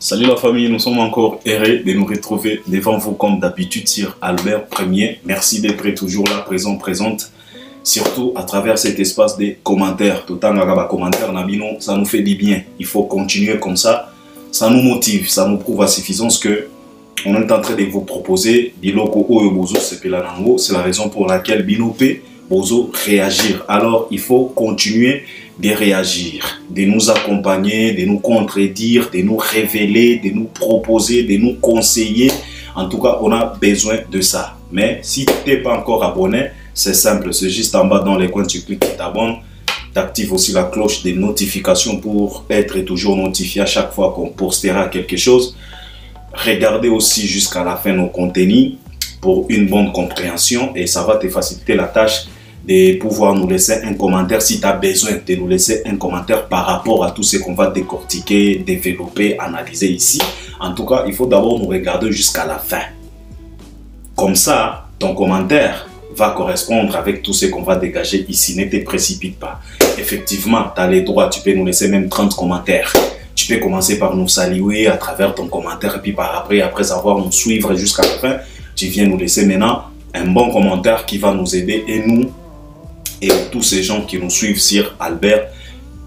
Salut la famille, nous sommes encore heureux de nous retrouver devant vous comme d'habitude sur Albert Premier. Merci d'être toujours là, présente, surtout à travers cet espace des commentaires. Tout le temps, commentaires, ça nous fait du bien. Il faut continuer comme ça nous motive, ça nous prouve à suffisance que on est en train de vous proposer Biloko Oyo Bozo Sepelanango. C'est la raison pour laquelle Binopé Bozo réagir. Alors il faut continuer de réagir, de nous accompagner, de nous contredire, de nous révéler, de nous proposer, de nous conseiller. En tout cas, on a besoin de ça. Mais si tu n'es pas encore abonné, c'est simple, c'est juste en bas dans les coins, tu cliques, tu t'abonnes, tu actives aussi la cloche des notifications pour être toujours notifié à chaque fois qu'on postera quelque chose. Regardez aussi jusqu'à la fin nos contenus pour une bonne compréhension et ça va te faciliter la tâche de pouvoir nous laisser un commentaire si tu as besoin de nous laisser un commentaire par rapport à tout ce qu'on va décortiquer, développer, analyser ici. En tout cas, il faut d'abord nous regarder jusqu'à la fin. Comme ça, ton commentaire va correspondre avec tout ce qu'on va dégager ici. Ne te précipite pas. Effectivement, tu as les droits, tu peux nous laisser même 30 commentaires. Tu peux commencer par nous saluer à travers ton commentaire et puis après avoir nous suivre jusqu'à la fin, tu viens nous laisser maintenant un bon commentaire qui va nous aider et nous et tous ces gens qui nous suivent sur Albert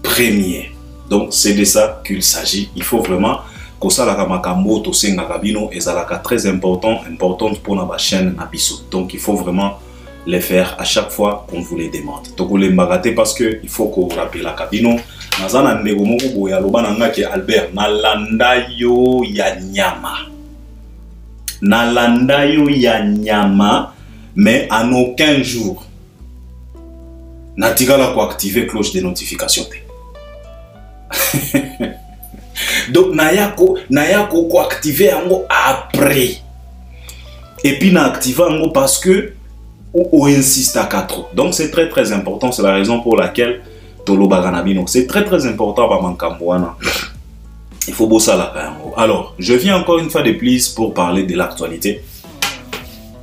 Premier. Donc c'est de ça qu'il s'agit. Il faut vraiment que ça la makambo to senga kabino et ça la très importante pour notre chaîne Nabiso. Donc il faut vraiment les faire à chaque fois qu'on vous les demande. Donc vous les mbagate parce que il faut qu'on rappelle la kabino. Nazana ndego moko boya lobananga ke Albert nalanda yo ya nyama. Nalanda yo ya nyama, mais en aucun jour Natigala pour activer cloche de notification. Donc nayako ko activer ango après. Et puis na activer ango parce que on insiste à 4. Donc c'est très important, c'est la raison pour laquelle Tolo Baganabino, c'est très important par Mankambouana. Il faut bosser là. Alors, je viens encore une fois de plus pour parler de l'actualité.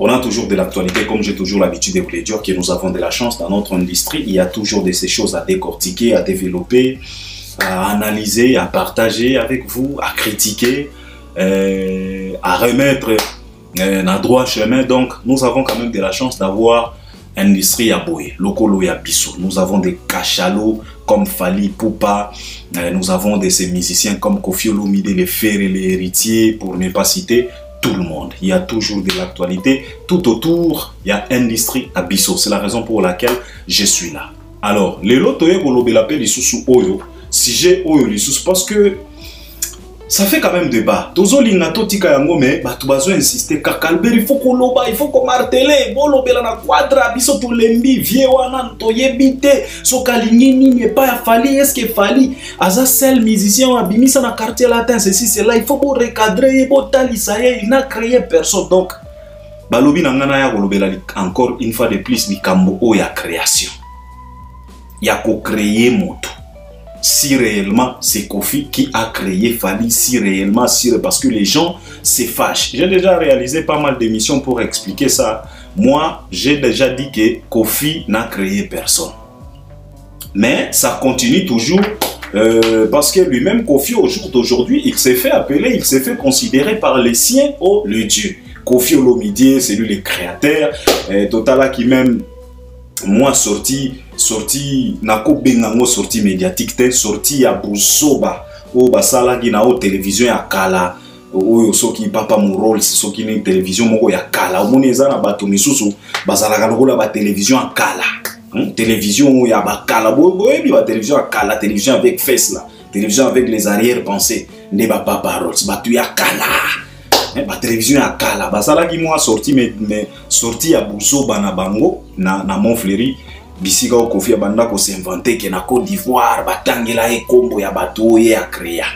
On a toujours de l'actualité, comme j'ai toujours l'habitude de vous le dire, que nous avons de la chance dans notre industrie. Il y a toujours de ces choses à décortiquer, à développer, à analyser, à partager avec vous, à critiquer, à remettre dans droit chemin. Donc, nous avons quand même de la chance d'avoir une industrie à Boé, Lokolo ya Bisso. Nous avons des cachalots comme Fali Poupa. Nous avons de ces musiciens comme Kofi Olomide, les Ferré, les Héritiers, pour ne pas citer tout le monde. Il y a toujours de l'actualité. Tout autour, il y a industrie à Bisso. C'est la raison pour laquelle je suis là. Alors, les lots, Oyo, si j'ai Oyo Lissous, parce que ça fait quand même débat. Tozo lingato tika yango mais batu bazo insister kakalberi il faut qu'on loba, il faut qu'on martele, bolobela na quadra biso to lembi vie wana to yebite so kalingini n'est pas Fali, est-ce que Fali aza seul musicien abimisa na quartier latin ceci cela, il faut qu'on recadrer bo talisa il n'a créé personne. Donc balobi na ngana ya kolobela encore une fois de plus likambo o ya création. Ya ko créer moto. Si réellement c'est Kofi qui a créé Fali, si réellement, parce que les gens se fâchent. J'ai déjà réalisé pas mal d'émissions pour expliquer ça. Moi, j'ai déjà dit que Kofi n'a créé personne. Mais ça continue toujours parce que lui-même, Kofi, au jour d'aujourd'hui, il s'est fait appeler, il s'est fait considérer par les siens, oh le Dieu. Kofi Olomide, c'est lui le créateur. Totala qui même, moi, sorti nako bengango sorti médiatique te sorti ya busoba o basala ki na o télévision ya kala o soki papa mon rôle c'est soki ni télévision moko ya kala o moneza na bato misusu basala ka lokola ba télévision ya kala télévision ya ba kala boyebi ba télévision ya kala, télévision avec fesse là, télévision avec les arrière pensées ne ba papa rôle batu ya kala ba télévision ya kala basala ki moi sorti mais sorti ya busoba na bango na Montfleury. Bisika o Kofi abanda ko s'inventer que na Côte d'Ivoire batangela e kombo ya bato ye a créa.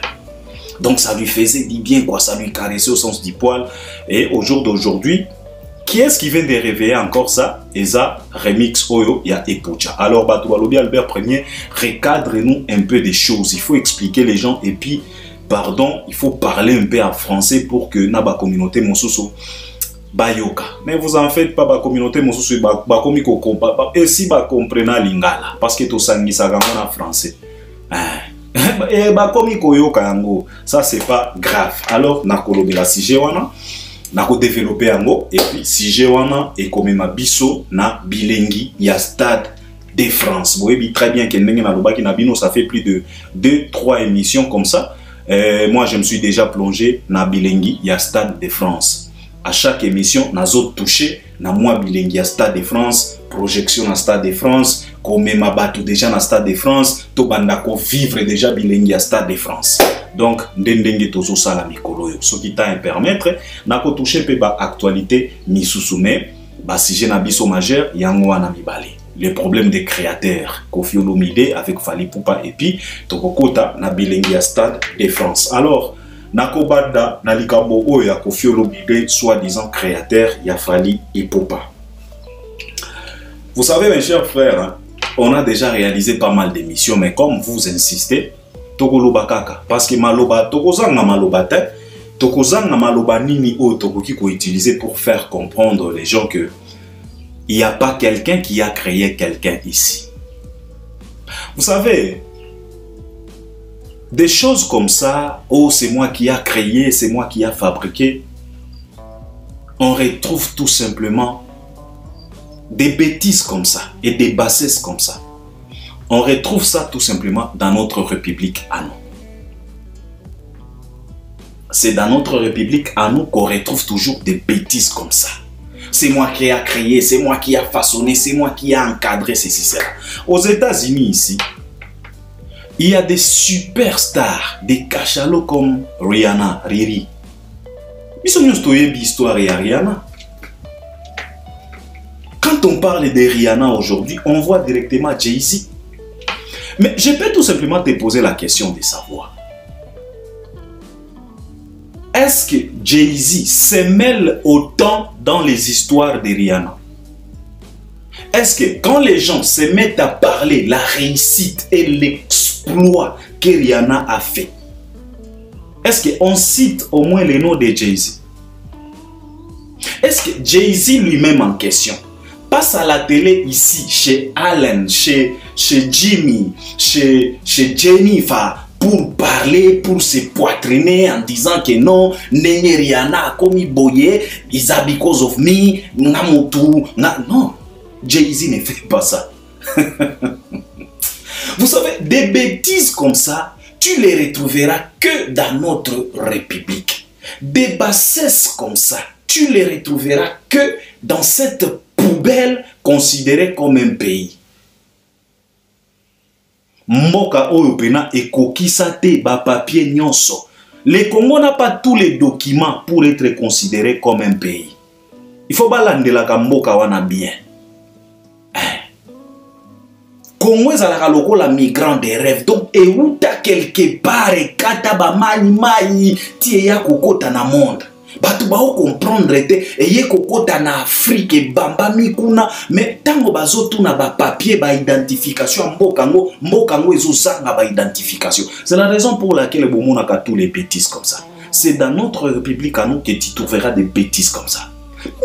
Donc ça lui faisait du bien quoi, ça lui caressait au sens du poil. Et au jour d'aujourd'hui, qui est-ce qui vient de réveiller encore ça? Eza remix Oyo ya Epocha. Alors bato balobi Albert Premier, recadre-nous un peu des choses. Il faut expliquer les gens et puis pardon, il faut parler un peu en français pour que na ba communauté mosusu Bayoka. Mais vous en faites pas, la communauté, et si vous comprenez lingala, parce que tout ça, c'est en français. Komi koyoka yango, ça c'est pas grave. Alors nakolobe la sujet wana, nako développer yango et puis sujet wana et comme ma biso na bilengi ya Stade de France. Vous voyez très bien que ndenge na lobaki na bino, ça fait plus de 2-3 émissions comme ça. Moi je me suis déjà plongé na bilengi ya Stade de France. À chaque émission nazo touché na moi bilengi ya Stade de France, projection na Stade de France, comme ma batou déjà na Stade de France, to bandako vivre déjà bilengi ya Stade de France. Donc ndenge tozo sala mikolo yo. Ce qui t'a permettre nako toucher pe ba actualité misusume, ba sujet na biso majeur yango wana mibale. Le problème des créateurs, Koffi Olomide avec Fally Ipupa et puis Tokokota na bilengi ya Stade de France. Alors nakobada na likambo oyo ya Koffi Olomide soi-disant créateur ya Fally Ipupa. Vous savez mes chers frères, hein, on a déjà réalisé pas mal d'émissions, mais comme vous insistez, Tokoloba kaka, parce que maloba tokozanga maloba te, tokozanga maloba nini o tokoki ko utiliser pour faire comprendre les gens que il n'y a pas quelqu'un qui a créé quelqu'un ici. Vous savez, des choses comme ça, oh c'est moi qui a créé, c'est moi qui a fabriqué, on retrouve tout simplement des bêtises comme ça et des bassesses comme ça. On retrouve ça tout simplement dans notre République à nous. C'est dans notre République à nous qu'on retrouve toujours des bêtises comme ça. C'est moi qui a créé, c'est moi qui a façonné, c'est moi qui a encadré ceci, cela. Aux États-Unis ici, il y a des superstars, des cachalots comme Rihanna, Riri. Ils sont une histoire et Rihanna. Quand on parle de Rihanna aujourd'hui, on voit directement Jay-Z. Mais je peux tout simplement te poser la question de savoir. Est-ce que Jay-Z se mêle autant dans les histoires de Rihanna? Est-ce que quand les gens se mettent à parler la réussite et l'exploit que Rihanna a fait, est-ce qu'on cite au moins le nom de Jay-Z? Est-ce que Jay-Z lui-même en question passe à la télé ici, chez Allen, chez Jimmy, chez Jennifer, pour parler, pour se poitriner en disant que non, Nene Rihanna, comme boye, is a because of me, namutu, non, Jay-Z ne fait pas ça. Vous savez, des bêtises comme ça, tu les retrouveras que dans notre République. Des bassesses comme ça, tu les retrouveras que dans cette poubelle considérée comme un pays. Mboka oyo pena ekokisa te ba papier nyonso. Le Congo n'a pas tous les documents pour être considéré comme un pays. Il faut balandela ka mboka wana bien. Congo ezalaka lokola migrant des rêves. Donc euta quelque part ekata ba mai tie ya kokota na monde. Batu ba comprendre te eye kokota na Afrique bamba mikuna mais tango bazotu na ba papier ba identification mbokango ezozanga ba identification. C'est la raison pour laquelle bomonaka tous les bêtises comme ça. C'est dans notre République à nous que tu trouveras des bêtises comme ça.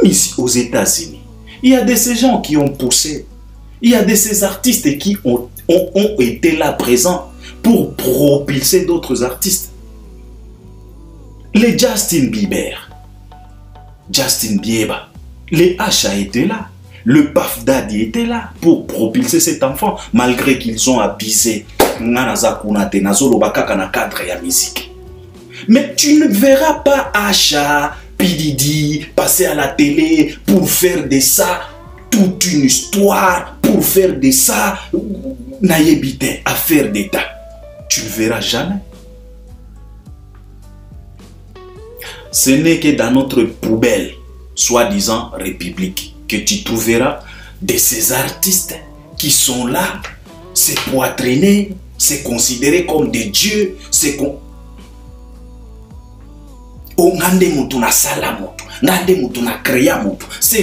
Mais ici aux États-Unis, il y a de ces gens qui ont poussé, il y a de ces artistes qui ont été là présents pour propulser d'autres artistes. Les Justin Bieber, les H.A. étaient là, le Puff Daddy était là pour propulser cet enfant, malgré qu'ils ont abusé na cadre ya musique. Mais tu ne verras pas H.A., P. Diddy passer à la télé pour faire de ça toute une histoire, pour faire de ça naïbité, affaire d'État. Tu ne verras jamais. Ce n'est que dans notre poubelle, soi-disant République, que tu trouveras de ces artistes qui sont là, se poitriner, se considérer comme des dieux, c'est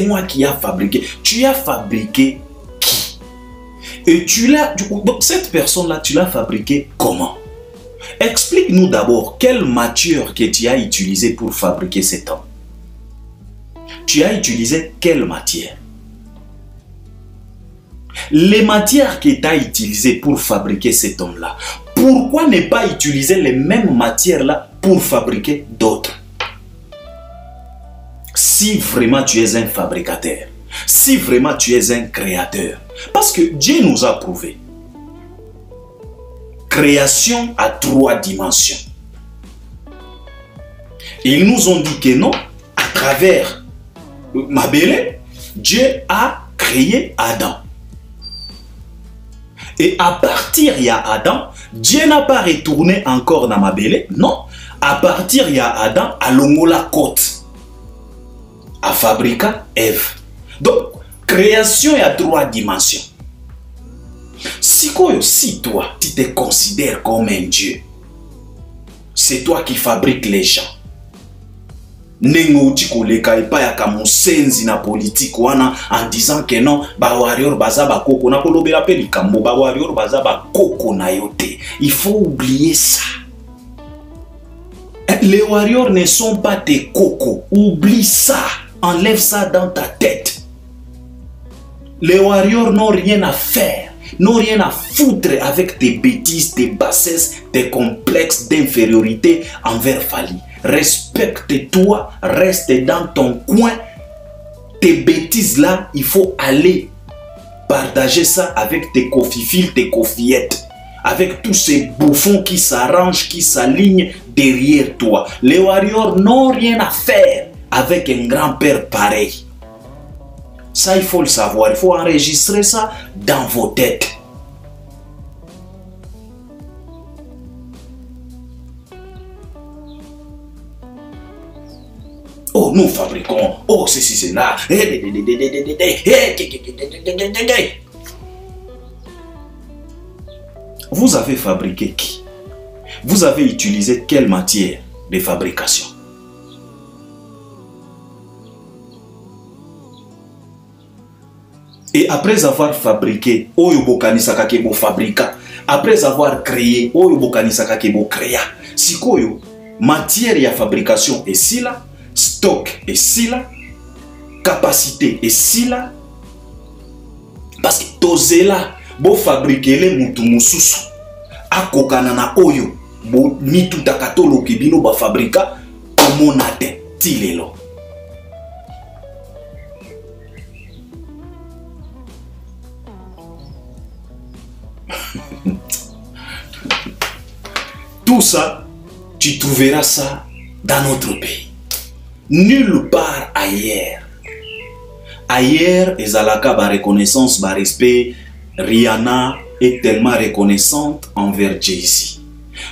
moi qui a fabriqué. Tu as fabriqué qui? Et tu l'as. Donc cette personne-là, tu l'as fabriqué comment? Explique-nous d'abord quelle matière que tu as utilisée pour fabriquer cet homme. Tu as utilisé quelle matière? Les matières que tu as utilisées pour fabriquer cet homme-là, Pourquoi ne pas utiliser les mêmes matières-là pour fabriquer d'autres? Si vraiment tu es un fabricateur, si vraiment tu es un créateur, parce que Dieu nous a prouvé, création à 3 dimensions. Ils nous ont dit que non, à travers Mabélé, Dieu a créé Adam. Et à partir il y a Adam, Dieu n'a pas retourné encore dans Mabélé, non. À partir il y a Adam, à l'ongola côte, à fabriquer Ève. Donc, création est à 3 dimensions. Si toi, tu te considères comme un Dieu, c'est toi qui fabriques les gens. Nengo tikoleka epa ya kamusenzi na politique wana en disant que non ba warrior baza ba koko na kolobela pe likambo ba warrior baza ba koko na yote. Il faut oublier ça. Les warriors ne sont pas tes cocos. Oublie ça. Enlève ça dans ta tête. Les warriors n'ont rien à faire, n'ont rien à foutre avec tes bêtises, tes bassesses, tes complexes d'infériorité envers Fali. Respecte-toi, reste dans ton coin. Tes bêtises là, il faut aller partager ça avec tes cofifils, tes cofillettes. Avec tous ces bouffons qui s'arrangent, qui s'alignent derrière toi. Les warriors n'ont rien à faire avec un grand-père pareil. Ça, il faut le savoir. Il faut enregistrer ça dans vos têtes. Oh, nous fabriquons. Oh, ceci, c'est là. Vous avez fabriqué qui? Vous avez utilisé quelle matière de fabrication? Et après avoir fabriqué, après avoir créé, si koyo, matière ya fabrication est si là, stock est si là, capacité est si là, parce que tozela, bo fabriquer les mutumususu, akokana na oyo, bo mitu takatolo kibino ba fabrika, komonate, tilelo. Tout ça, tu trouveras ça dans notre pays. Nulle part ailleurs. Ailleurs, ezalaka ba reconnaissance, ba respect. Rihanna est tellement reconnaissante envers Jay-Z.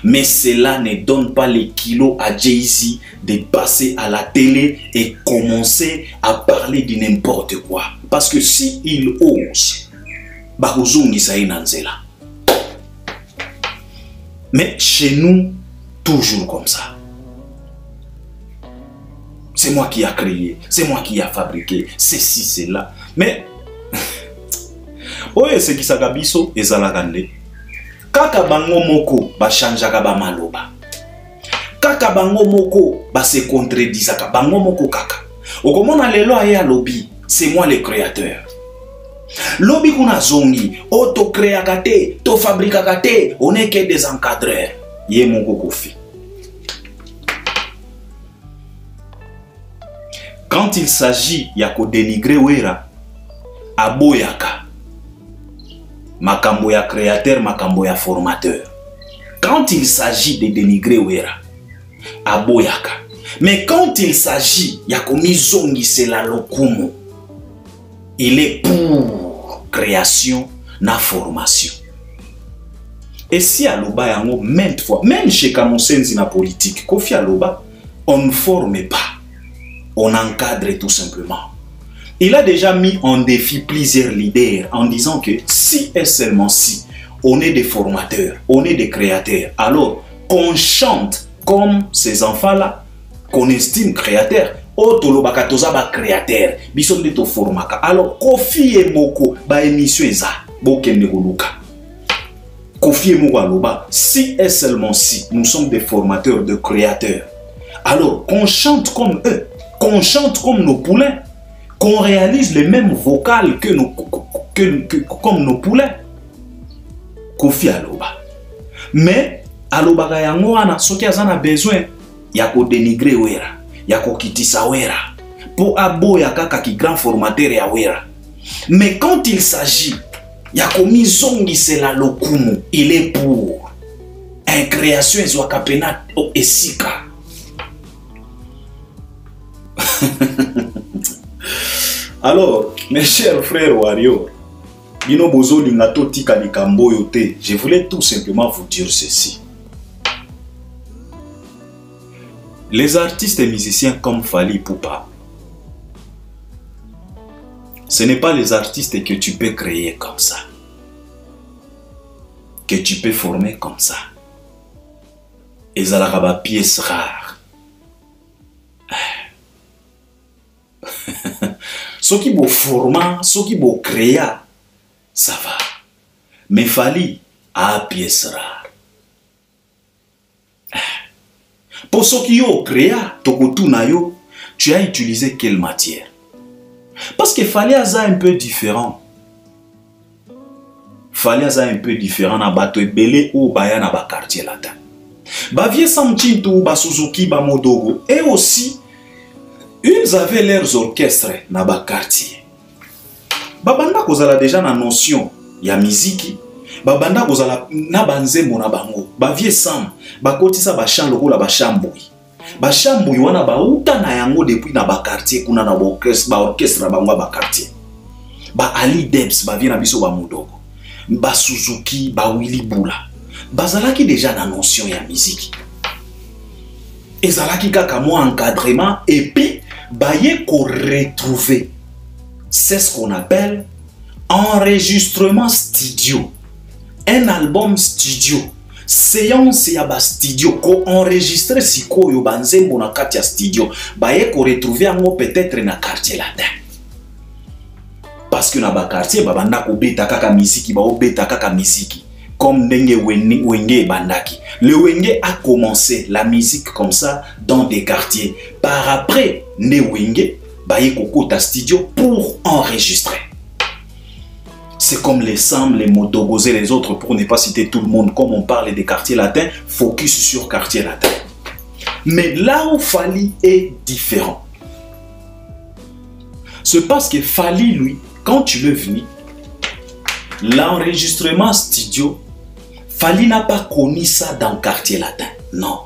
Mais cela ne donne pas les kilos à Jay-Z de passer à la télé et commencer à parler de n'importe quoi. Parce que si il ose, bakuzungi sa inanzela. Mais chez nous, toujours comme ça. C'est moi qui a créé, c'est moi qui a fabriqué, ceci, c'est là. Mais, oye, c'est qui sa gabiso, ezalagande. Kaka bango moko, ba chanjaka ba maloba. Kaka bango moko, ba se contredisaka, bango moko kaka. Okomona lelo aye lobby, c'est moi le créateur. Lobby kuna zongi, auto créakate, to fabrikakate, on est que des encadreurs. Yé mon kokofi. Quand il s'agit yako dénigrer wera, aboyaka. Makambo ya créateur, makambo ya formateur. Quand il s'agit de dénigrer wera, aboyaka. Mais quand il s'agit yako mizongi c'est la lokumo, il est pour création na formation. Et si aloba yango maintes fois, même chez Kamusenzi na politique, Kofi aloba, on ne forme pas, on encadre tout simplement. Il a déjà mis en défi plusieurs leaders en disant que si et seulement si on est des formateurs, on est des créateurs, alors qu'on chante comme ces enfants-là, qu'on estime créateurs. Otolobaka toza ba créateur biso nde to formaka. Alors Kofi Emoko ba émission eza bokende koluka. Kofi Emoko aloba si et seulement si nous sommes des formateurs, de créateurs, alors qu'on chante comme eux, qu'on chante comme nos poulains, qu'on réalise les mêmes vocales que comme nos poulains. Kofi aloba Mais alobaka yango wana soki azana besoin ya ko dénigrer wera, ya ko kitisa wera, pour aboya kaka ki grand formateur ya wera. Mais quand il s'agit ya ko mizongisela lokumu, il est pour une création ezwaka pena esika. Alors, mes chers frères Wario, bino bozo lingato tika likambo yote, je voulais tout simplement vous dire ceci. Les artistes et musiciens comme Fally Ipupa, ce n'est pas les artistes que tu peux créer comme ça, que tu peux former comme ça. Ils ont la pièce rare. Ce qui est format, ce qui est créé, ça va. Mais Fally a pièce rare. Pour ce qui est créé, tu as utilisé quelle matière? Parce que Fally est un peu différent. Fally est un peu différent na bato ebele ou baya na ba quartier latin. Ba vie Samchintou, ba Suzuki, ba Modogo, et aussi ils avaient leurs orchestres na ba quartier. Babanda kozala déjà na notion ya miziki. Babanda kozala na banzembo na bango. Ba vie Sam, ba kotisa ba chant lokola ba chambouyi. Ba chambouyi wana ba uta na yango depuis na ba quartier kuna na ba orchestre na bango ba quartier. Ba Ali Debs ba vie na biso ba Modogo. Ba Suzuki, ba Willy Bula. Bazalaki déjà na notion ya musique. Ezalaki kaka mo encadrement et puis baye ko retrouver. C'est ce qu'on appelle enregistrement studio. Un album studio. Séance ya ba studio ko enregistrer siko yo banzembo na kati ya studio. Baye ko retrouver yango peut-être na quartier latin. Parce que na ba quartier babanda ko beta kaka musique ba obeta kaka musique. Comme Ndenge Wenge Bandaki. Le Wenge a commencé la musique comme ça dans des quartiers. Par après, Ne Wenge baye kokota studio pour enregistrer. C'est comme les Sam, les Modogos et les autres, pour ne pas citer tout le monde, comme on parle des quartiers latins, focus sur quartier latin. Mais là où Fally est différent, c'est parce que Fally, lui, quand tu le venu, l'enregistrement studio, Fally n'a pas connu ça dans le quartier latin. Non.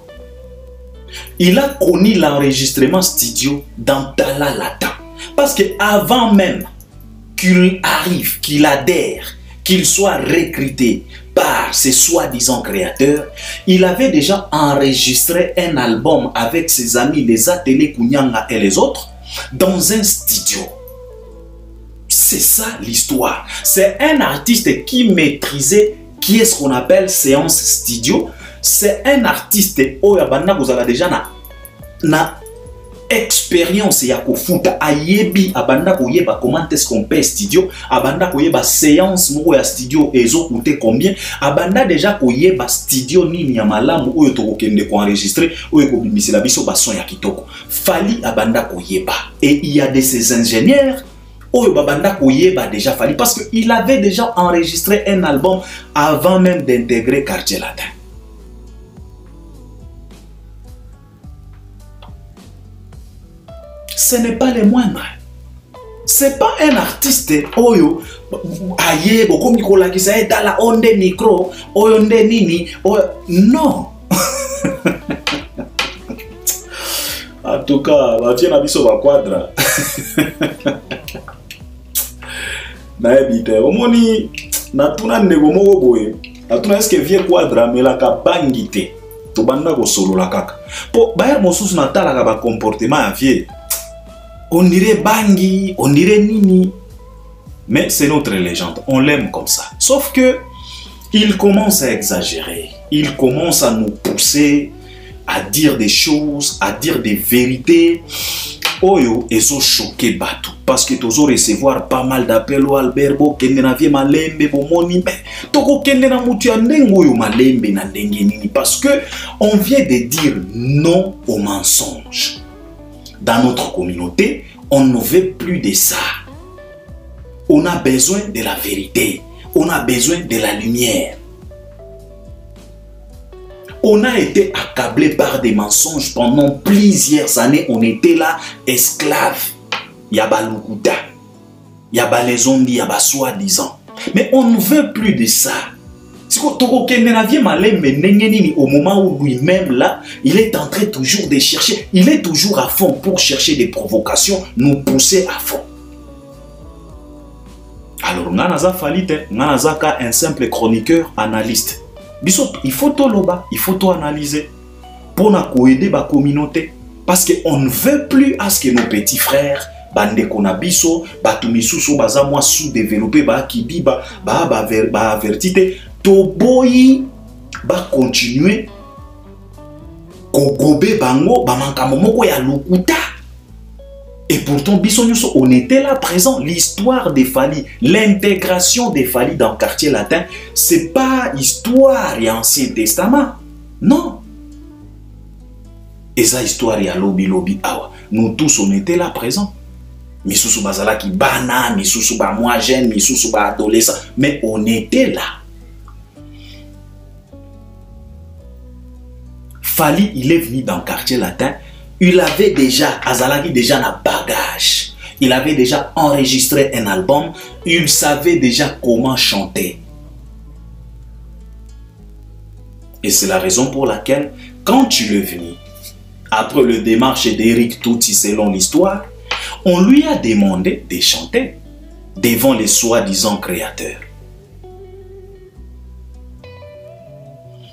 Il a connu l'enregistrement studio dans Tala Latin. Parce que avant même qu'il arrive, qu'il adhère, qu'il soit recruté par ses soi-disant créateurs, il avait déjà enregistré un album avec ses amis, les Ateliers Kunyanga et les autres, dans un studio. C'est ça l'histoire. C'est un artiste qui maîtrisait qui est ce qu'on appelle séance studio. C'est un artiste oyabanda vous avez déjà na expérience ya kofuta ayebi abanda koyeba comment est-ce qu'on paye studio, abanda koyeba séance moko ya studio ezo coûter combien, abanda déjà koyeba studio nini ya malamu oyo tokokende ko enregistrer oyo ko bimisela biso ba son ya kitoko. Fally abanda koyeba et il y a de ces ingénieurs Oyo babanda koyeba déjà Fally parce qu'il avait déjà enregistré un album avant même d'intégrer Quartier Latin. Ce n'est pas le moindre. C'est pas un artiste oyo aye boko mikola ki sa etala onde micro oyo nde nini oyo non. En tout cas, va vient abiso va quadra. Na ebite omoni na tuna ndego moko boye na tuna eske vie quadra melaka bangite to banda ko solo la kaka po bayer mosusu na tala ka ba comportement ya vie on dirait bangi on dirait nini mais c'est notre légende on l'aime comme ça sauf que il commence à exagérer il commence à nous pousser à dire des choses à dire des vérités. Oyo ezo choqué batou parce que tozo recevoir pas mal d'appels au Alberbo kende na vie malembe bomoni mais toko kende na mutu ya ndengo yo malembe na ndenge nini parce que on vient de dire non au mensonge. Dans notre communauté, on ne veut plus de ça. On a besoin de la vérité, on a besoin de la lumière. On a été accablé par des mensonges pendant plusieurs années. On était là, esclaves. Yaba Lukuta. Yaba les zombies, yaba soi-disant. Mais on ne veut plus de ça. Au moment où lui-même là, il est en train toujours de chercher. Il est toujours à fond pour chercher des provocations, nous pousser à fond. Alors, Nganaza Falite, Nganaza un simple chroniqueur, analyste. Il faut tout loba, il faut tout analyser pour nous aider la communauté. Parce qu'on ne veut plus à ce que nos petits frères, bande konabiso, batumisuso, baza moi sous-développé, ba kibi, ba avertite, toboyi, ba continuer, kogobe bango, ba mankamomoko ya lokuta. Et pourtant, Bissonioso, on était là présent. L'histoire des Fali, l'intégration des Fali dans le quartier latin, c'est pas histoire et Ancien Testament. Non. Et ça, histoire et lobby awa. Nous tous, on était là présent. Misusu bazala qui bana, misusu ba moi jeune, misusu ba adolescent. Mais on était là. Fali, il est venu dans le quartier latin. Il avait déjà, Azalaki déjà un bagage. Il avait déjà enregistré un album. Il savait déjà comment chanter. Et c'est la raison pour laquelle, quand tu es venu, après le démarche d'Eric Touti selon l'histoire, on lui a demandé de chanter devant les soi-disant créateurs.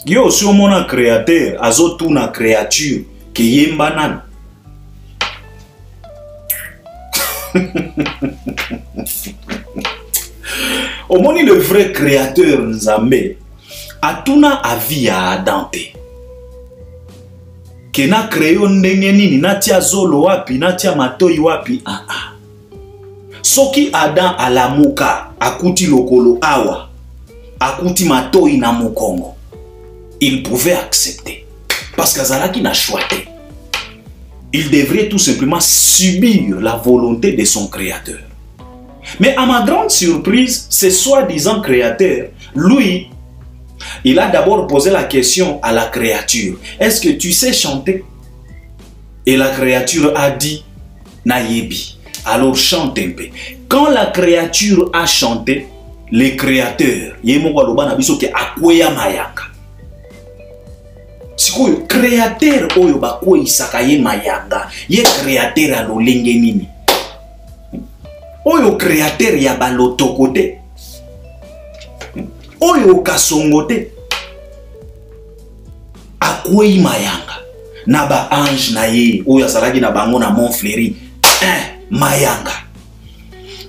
Yo, si on a un créateur, azotou na créature, qui est banane. Au moins le vrai créateur Nzambe atuna avi à Adante. Kena créé ndenge nini natia zolo wapi natia matoi wapi Soki Adam alamuka akuti lokolo awa akuti matoi na mukongo. Il pouvait accepter. Parce qu'Azalaki n'a choisi. Il devrait tout simplement subir la volonté de son créateur. Mais à ma grande surprise, ce soi-disant créateur, lui, il a d'abord posé la question à la créature. Est-ce que tu sais chanter? Et la créature a dit, Nayebi. Alors chante un peu. Quand la créature a chanté, le créateur, sikoyo créateur oyo bakwe isaka ye mayanga ye créateur a lolenge nini oyo créateur ya balotoko te oyo kasongote akwe mayanga na ba ange na ye oyo azalaki na bango na Montfleury mayanga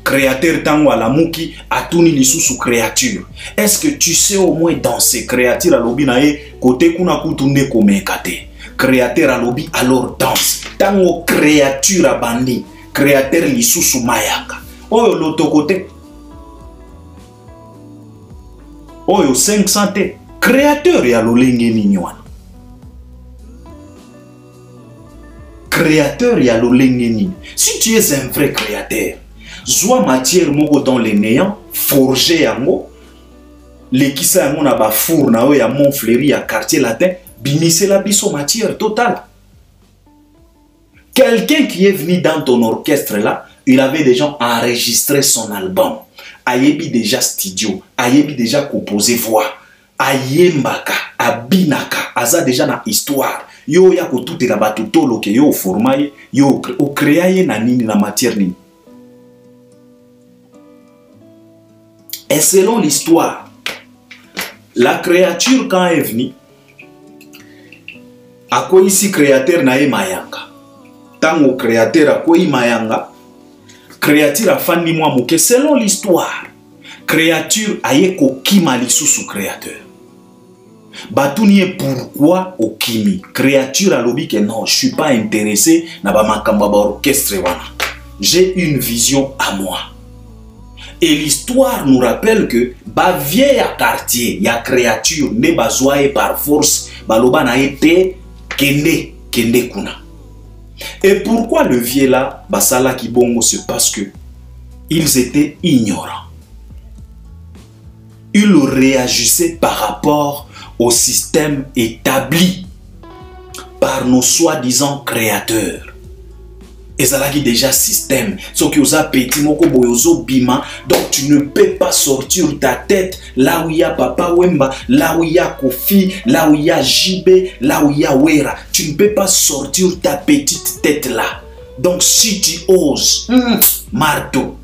créateur tango alamuki atuni lisusu créature. Est-ce que tu sais au moins danser créature à lobi na ye côté kuna kutunde komekate créateur à lobi alors danse tango créature a bandi créateur lisusu mayaka oyo loto côté oyo 500 te créateur ya lolenge nini wana créateur ya lolenge nini. Si tu es un vrai créateur, soit matière moko dans les néants, forgé yango, les kisa yango na ba four na ya Montfleury ya quartier latin, binisse la biso matière totale. Quelqu'un qui est venu dans ton orchestre là, il avait déjà enregistré son album. Ayebi déjà studio, ayebi déjà composé voix, ayembaka, abinaka, aza déjà na histoire. Yo ya ko tout la batutolo ke yo formaye, yo o créaye na nini na matière nini. Et selon l'histoire, la créature quand elle est venue, à quoi ici créateur na ye mayanga. Tango créateur à quoi mayanga, créature a fandi moi mouke. Selon l'histoire, créature a ye ko kimali sous créateur. Batouni est pourquoi au kimi. Créature a lobby que non, je suis pas intéressé na ba makamba ba orchestre wana. J'ai une vision à moi. Et l'histoire nous rappelle que ba vieille quartier, ya créature ne bazoaye par force, baloba na été kende kuna. Et pourquoi le vieux là, basala kibongo, c'est parce que ils étaient ignorants. Ils réagissaient par rapport au système établi par nos soi-disant créateurs. Et ça là qui déjà système. Ce qui osa petit moko boyozo bima. Donc tu ne peux pas sortir ta tête là où il y a Papa Wemba, là où il y a Kofi, là où il y a JB, là où il y a Wera. Tu ne peux pas sortir ta petite tête là. Donc si tu oses, marteau,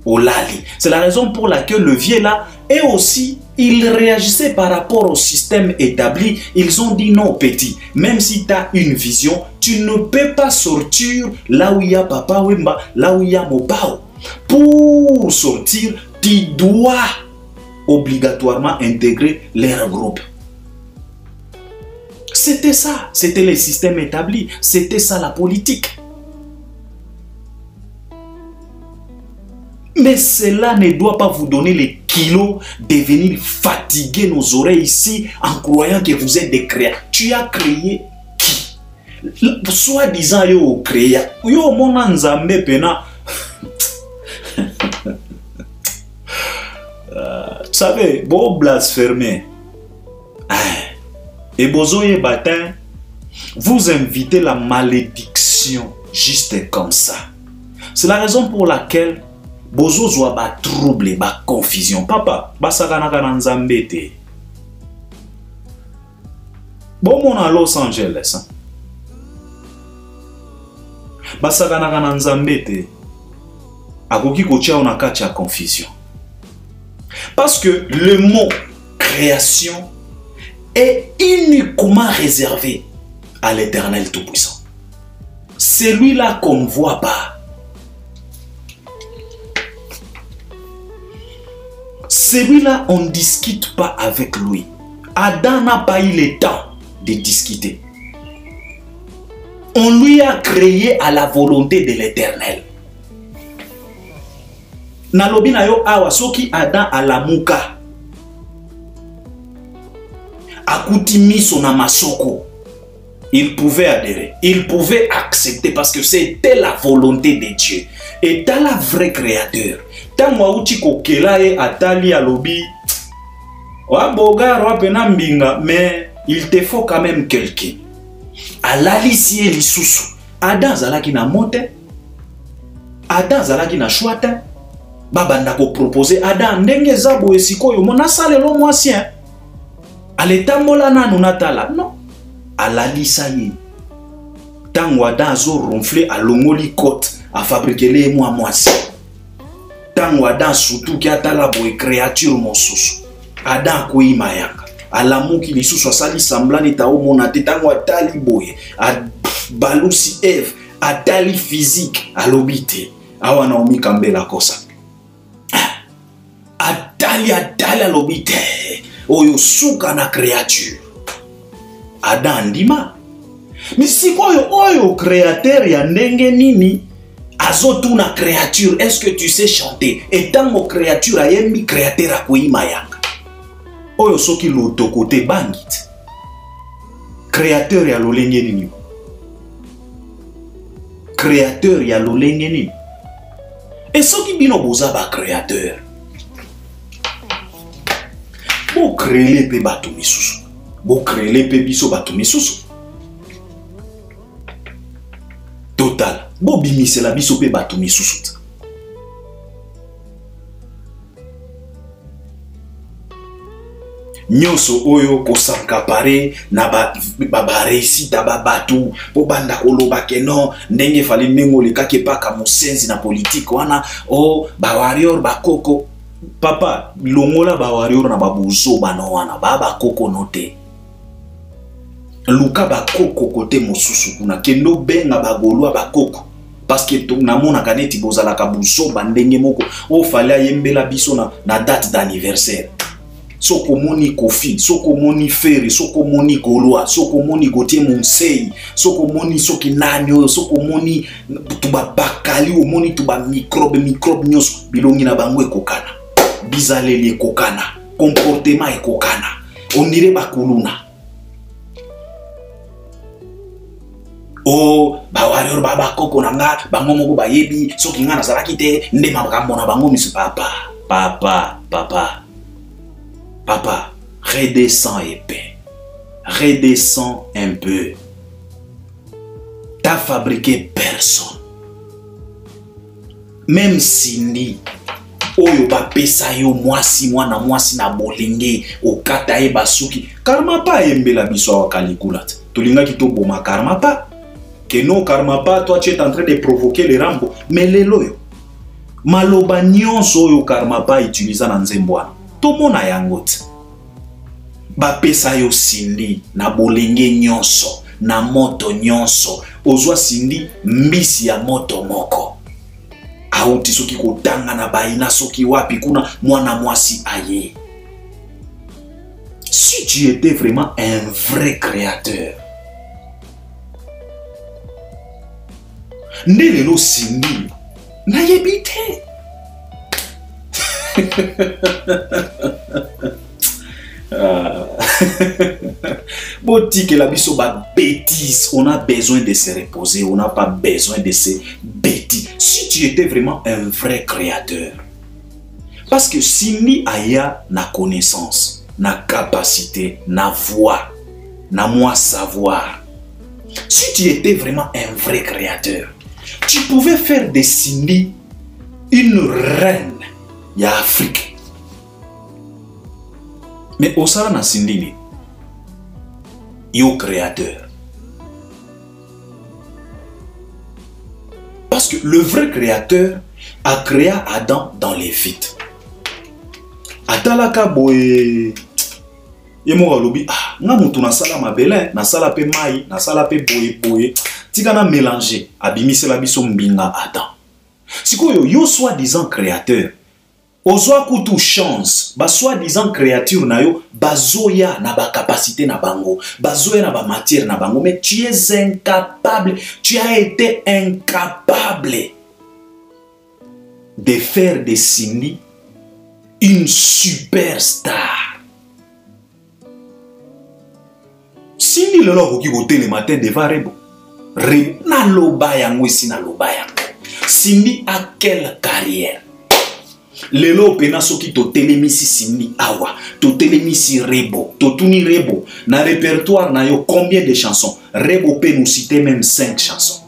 Olali. C'est la raison pour laquelle le vieux là, et aussi, il réagissait par rapport au système établi. Ils ont dit non, petit, même si tu as une vision, tu ne peux pas sortir là où il y a Papa Wemba, là où il y a Mobao. Pour sortir, tu dois obligatoirement intégrer leur groupe. C'était ça, c'était le système établi, c'était ça la politique. Mais cela ne doit pas vous donner les kilos de venir fatiguer nos oreilles ici en croyant que vous êtes des créateurs. Tu as créé qui? Soi-disant, yo créé. Yo mon nzambe pena. Tu savez, bon blasphémer. Et bozoye batin, vous invitez la malédiction juste comme ça. C'est la raison pour laquelle bozo zwa ba trouble, ba confusion. Papa, basakana nzambe te. Bon mon à Los Angeles. Basakana nzambe te. Akoki kocha on a kacha confusion. Parce que le mot création est uniquement réservé à l'Éternel Tout-Puissant. Celui-là qu'on ne voit pas. Celui-là, on ne discute pas avec lui. Adam n'a pas eu le temps de discuter. On lui a créé à la volonté de l'Éternel. Nalobi na yo awa soki Adam alamuka. Akutimi son amasoko. Il pouvait adhérer. Il pouvait accepter parce que c'était la volonté de Dieu. Et dans la vraie créateur. Tant uti kokela e atali alobi. Wa bogar wa pena mbinga. Mais il te faut quand même quelqu'un. Alali si e lisusu. Adam zalaki na monte. Adam zalaki na chouata. Babanda ko proposer Adam ndenge zabo esiko yo mona salelo mwasien. Aletambola nanu natala. Non. Alali saye. Tango Adam zo ronfler a longoli côte a fabriquer les mwasien. Tango Adam surtout qui atala boy créature mosusu. Adam ko imayanga. Alamu ki lisusu asali semblane ta o monate tango atali boy. A balusi Eve atali physique a lobité. Awa Naomi Kambela kosa. Atali lobite oyo suka na créature Adam ndima misiko oyo créateur ya ndenge nini azotu na créature. Est-ce que tu sais chanter? Et tant mo créature ayembi créateur akoyima yanga oyo soki loto côté bangit créateur ya lolenge nini? Créateur ya lolenge nini? Et soki bino boza ba créateur bo créer pe bato misusu. Bo créer pe biso bato misusu. Total. Bo bimise la biso pe bato misusu. Nyonso oyo ko sankapare na ba réussite ba bato po banda koloba ke non ndenge fali mengo le kake paka musenzi na politique wana o ba warrior ba koko. Papa, longola ba warrior na babuzo banawana baba koko note. Luka ba koko kote mosusu kuna kendo benga bagolwa ba koko parce que to namona kaneti bozala ka buzo bandenge moko o fallait yembela biso na date d'anniversaire. Soko moni Kofi, soko moni Ferry, soko moni Golwa, soko moni Gotier Monsei, soko moni soki nanyo, soko moni tuba bakali o moni tuba microbe nyos bilongi na bango ekokana. Bizaleli kokana, comportement ekokana, on dirait bakuluna. Oh, ba warrior baba koko nanga, bango moko bayebi, soki ngana zalaki te, nde makambo na bango misu papa, redescends épais. Redescends un peu. T'as fabriqué personne. Même Cindy, oyo ba pesa yo mwasi na bolenge okata e basuki. Karma pa embela biso wa kalikula. Tolinga ki to boma karma pa. Que non karma pa, toi tu es en train de provoquer les Rambo. Mais les loyo. Maloba nyonso oyo karma pa utilisa na nzembwana. To mona yangote. Ba pesa yo Cindy na bolenge nyonso, na moto nyonso. Ozwa Cindy mbisi ya moto moko. Auti soki kotanga na baina soki wapi kuna mwana mwasi aye. Si tu étais vraiment un vrai créateur, Nelelo Cindy na yebite. Boutique la biso ba bêtise, on a besoin de se reposer, on n'a pas besoin de se bêtises. Si tu étais vraiment un vrai créateur, parce que Cindy aya na connaissance, na capacité, na voix, na moi savoir. Si tu étais vraiment un vrai créateur, tu pouvais faire de Cindy une reine ya Afrique. Mais au sala na Cindy, yo créateur. Parce que le vrai créateur a créé Adam dans les vides. Atalaka boye. Yemo alobi ah nga mutu na sala mabele na sala pe mai na sala pe boye tika na mélanger abimisela biso mbinga Adam. Sikoyo yo soi-disant créateur ozwa kutu chance ba soi-disant créature na yo bazoya na ba capacité na bango bazoya na ba matière na bango, mais tu es incapable, tu as été incapable de faire de Cindy une superstar. Cindy le loko ki gote le matin devant Rebo. Rebo na loba yango esi na loba yango. Cindy a quelle carrière? Lelo pena soki to telemisi Cindy awa, to telemisi Rebo, to tuni Rebo, na répertoire na yo combien de chansons? Rebo peut nous citer même 5 chansons.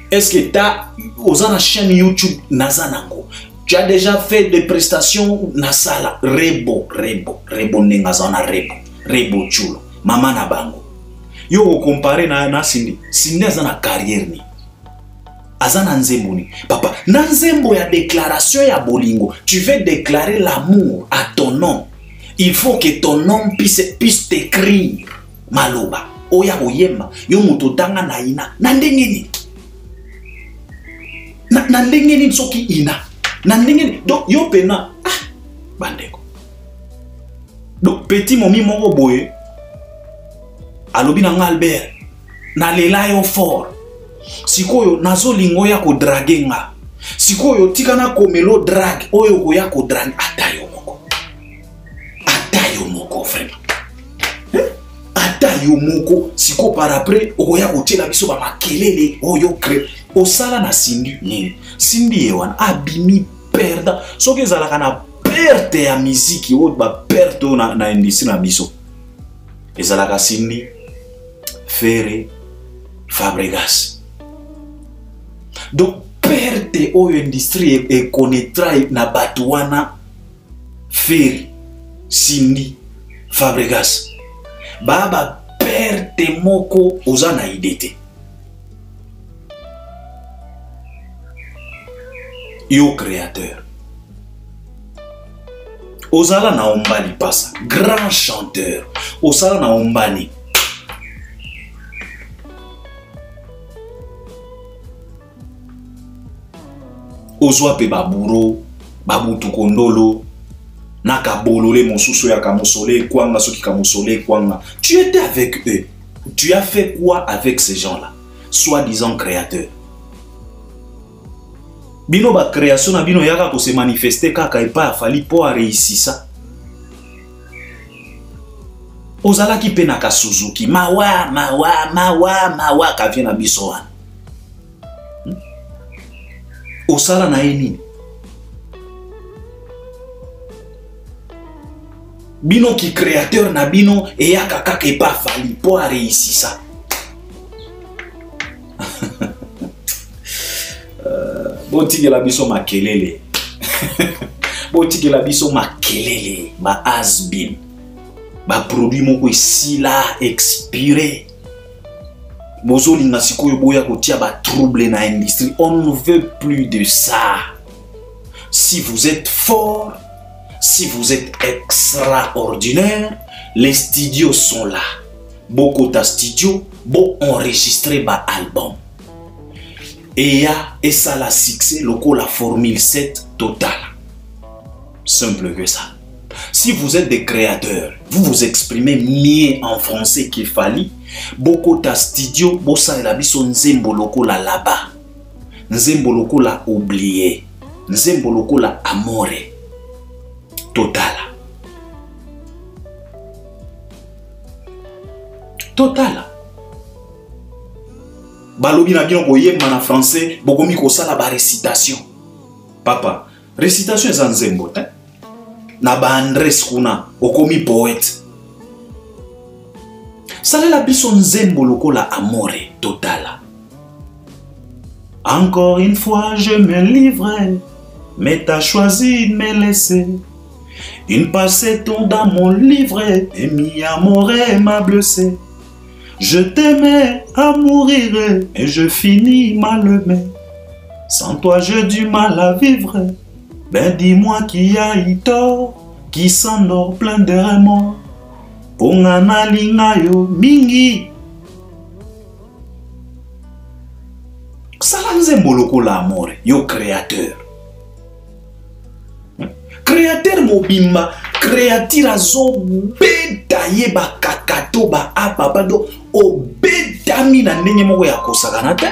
Est-ce que t'as osana chaîne YouTube nazanango? Tu as déjà fait des prestations na sala Rebo nengazana Rebo chulo, mama na bango. Yo comparé na Cindy, Cindy azana carrière ni. Azana nzemboni. Papa, na nzembo ya déclaration ya bolingo, tu veux déclarer l'amour à ton nom. Il faut que ton nom puisse t'écrire. Maloba, oya oyema, yo mutotanga na ina. Na ndengeni. Na ndengeni soki ina. Na ndengeni. Donc yo pena bandeko. Donc petit momi moko boye. Alobi na Albert. Na lela yo fort. Sikoyo nazo lingo ya ko dragenga. Sikoyo tikana komelo drag oyo ko ya ko drag atayo moko. Atayo moko vraiment. Atayo moko siko par après oya ko tela biso ba makelele oyo cré. Osala na Cindy nini. Cindy ewan abimi perda. Soki ezalaka na perte ya miziki o ba perte na industrie na biso. Ezalaka Cindy Ferre Fabregas. Donc perte oyo industrie et connaîtra na batuana Ferre Cindy Fabregas. Baba perte moko ozana idete. Yo créateur. Ozala na ombali pasa, grand chanteur. Ozala na ombani. Ozwa pe baburo, babutu kondolo, naka bolole mosusu ya kamosole kwanga soki kamosole kwanga. Tu étais avec eux. Tu as fait quoi avec ces gens-là? Soi-disant créateurs. Bino ba création na bino yaka ko se manifester kaka epa fali po a réussir ça. Ozala ki pe na ka Suzuki, mawa ka vient na biso wana. Osala na nini? Bino qui créateur na bino et ya kaka ke pas fali pour réussir ça. Botiki la biso makelele. Botiki la biso makelele, ba has-been. Ba produit moko ici là expiré. Bozo linga sikoyo boya kotia ba trouble na industrie. On ne veut plus de ça. Si vous êtes fort, si vous êtes extraordinaire, les studios sont là. Beaucoup de studios, bon enregistrer ba album. Et ça la succès, la formule 7 totale. Simple que ça. Si vous êtes des créateurs, vous vous exprimez mieux en français qu'il fallait. Beaucoup de studios, bossa la biso nzembo loko la là-bas. Nzembo loko la oublié. Nzembo loko la amore. Total. Total. Balobi na bino koyeba na français, bokomi kosala ba récitation. Papa, récitation eza nzembo te. Na ba Andres kuna, okomi poète. Salela biso nzembo lokola amore totala. Encore une fois je me livre, mais t'as choisi de me laisser. Une passée tombe dans mon livret, et mi amore m'a blessé. Je t'aimais à mourir, et je finis mal aimé. Sans toi j'ai du mal à vivre. Ben dis-moi qui a eu tort, qui s'endort plein de remords. Pongana linga yo mingi. Salanze mboloko la amore, yo créateur. Créateur mobimba, créateur zo beta yeba kakato ba apapa do obeta mina ndenge moko ya kosakana te.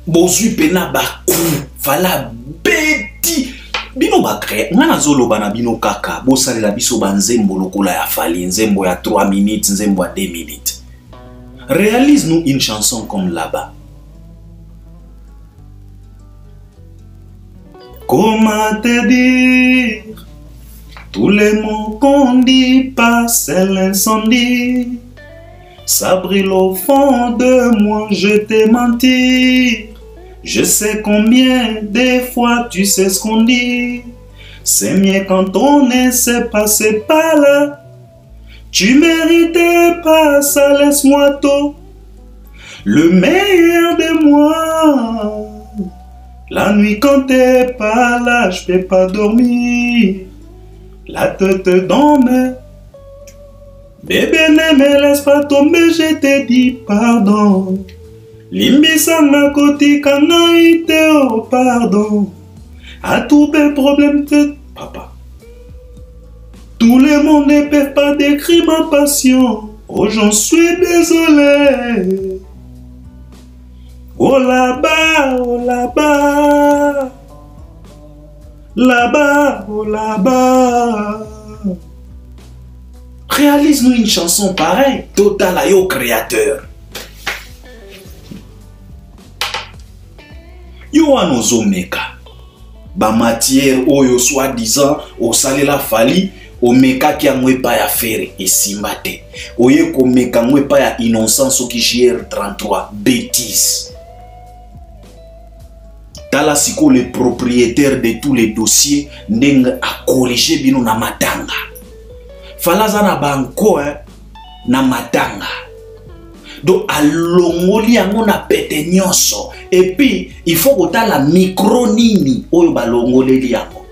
Bozui pena ba ku, fala beti. Bino ba créer, ngana zolo bana bino kaka, bosale la biso banzembo lokola ya fali, nzembo ya 3 minutes, nzembo ya 2 minutes. Réalise-nous une chanson comme là-bas. Comment te dire? Tous les mots qu'on dit passent l'incendie. Ça brûle au fond de moi, je t'ai menti. Je sais combien des fois tu sais ce qu'on dit. C'est mieux quand on ne sait pas, c'est pas là. Tu méritais pas ça, laisse-moi tôt. Le meilleur de moi. La nuit quand t'es pas là, je peux pas dormir. La tête dans mes. Bébé ne me laisse pas tomber, je te dis pardon. Limbisa na koti kana ite oh pardon. À tous les problèmes de papa. Tout le monde ne peut pas décrire ma passion. Oh j'en suis désolé. Oh là-bas, oh là-bas. Là-bas, oh là-bas. Réalise-nous une chanson pareille. Total ayo créateur. Yo anozo meka. Ba matière oyo soi-disant au salela fali o meka ki amwe pa ya faire et simbate. Oye ko meka mwe pa ya innocence qui gère 33 bêtises. Tala siko le propriétaire de tous les dossiers ndenge a corriger bino na matanga. Falaza na banko na matanga. Donc alongoli yango na pete nyonso et puis il faut kotala micro nini oyo balongoleli yango.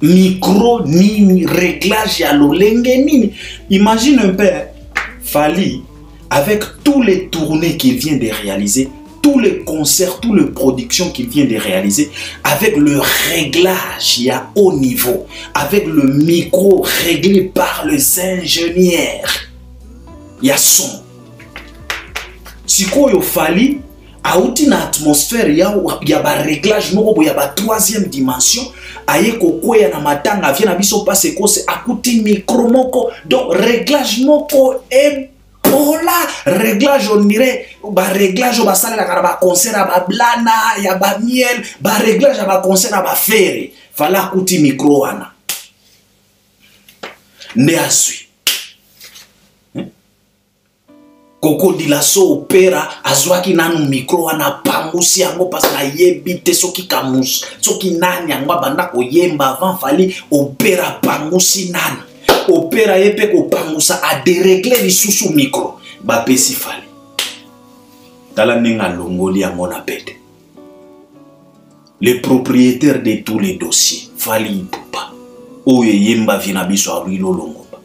Micro nini réglage ya lolenge nini. Imagine un peu Fali avec tous les tournées qu'il vient de réaliser, tous les concerts, toutes les productions qu'il vient de réaliser, avec le réglage à haut niveau, avec le micro réglé par les ingénieurs. Il y a son. Si il fallait, à outil atmosphère, il y a un réglage, il y a une troisième dimension. Aye koko ya na matanga vient abiso passe ko c'est akuti micro moko donc réglage moko et Ola, réglage on dirait, ba réglage ba sala la ba concert ba blana, ya ba miel, ba réglage ba concert ba faire. Fala kuti micro ana. nde azwi. Koko Dilaso opera azwaki nanu micro wana pangusi yango parce na yebite soki kamus soki nani yango banda koyemba avant Fally opera pangusi nani opera yepe ko pangusa a dérégler lisusu micro ba pesi Fally tala ninga longoli yango na pete le propriétaire de tous les dossiers Fally Ipupa oyo yemba vina biso a Louis Lolongomba.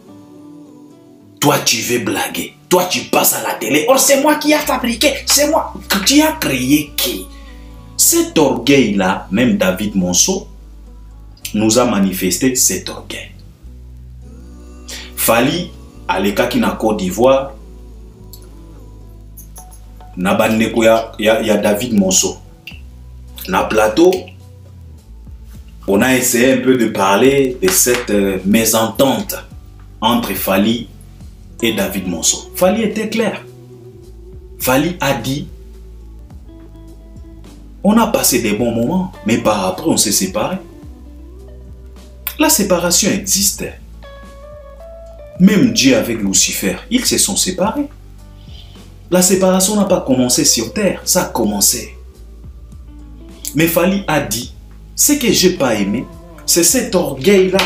Toi tu veux blaguer. Toi, tu passes à la télé. Or, c'est moi qui a fabriqué. C'est moi qui a créé qui. Cet orgueil-là, même David Monceau, nous a manifesté cet orgueil. Fally, à l'écart na Côte d'Ivoire, na bandeko ya David Monceau. Na plateau, on a essayé un peu de parler de cette mésentente entre Fally et David Monceau. Fally était clair. Fally a dit, on a passé des bons moments, mais par après on s'est séparés. La séparation existe. Même Dieu avec Lucifer, ils se sont séparés. La séparation n'a pas commencé sur terre, ça a commencé. Mais Fally a dit, ce que j'ai pas aimé, c'est cet orgueil-là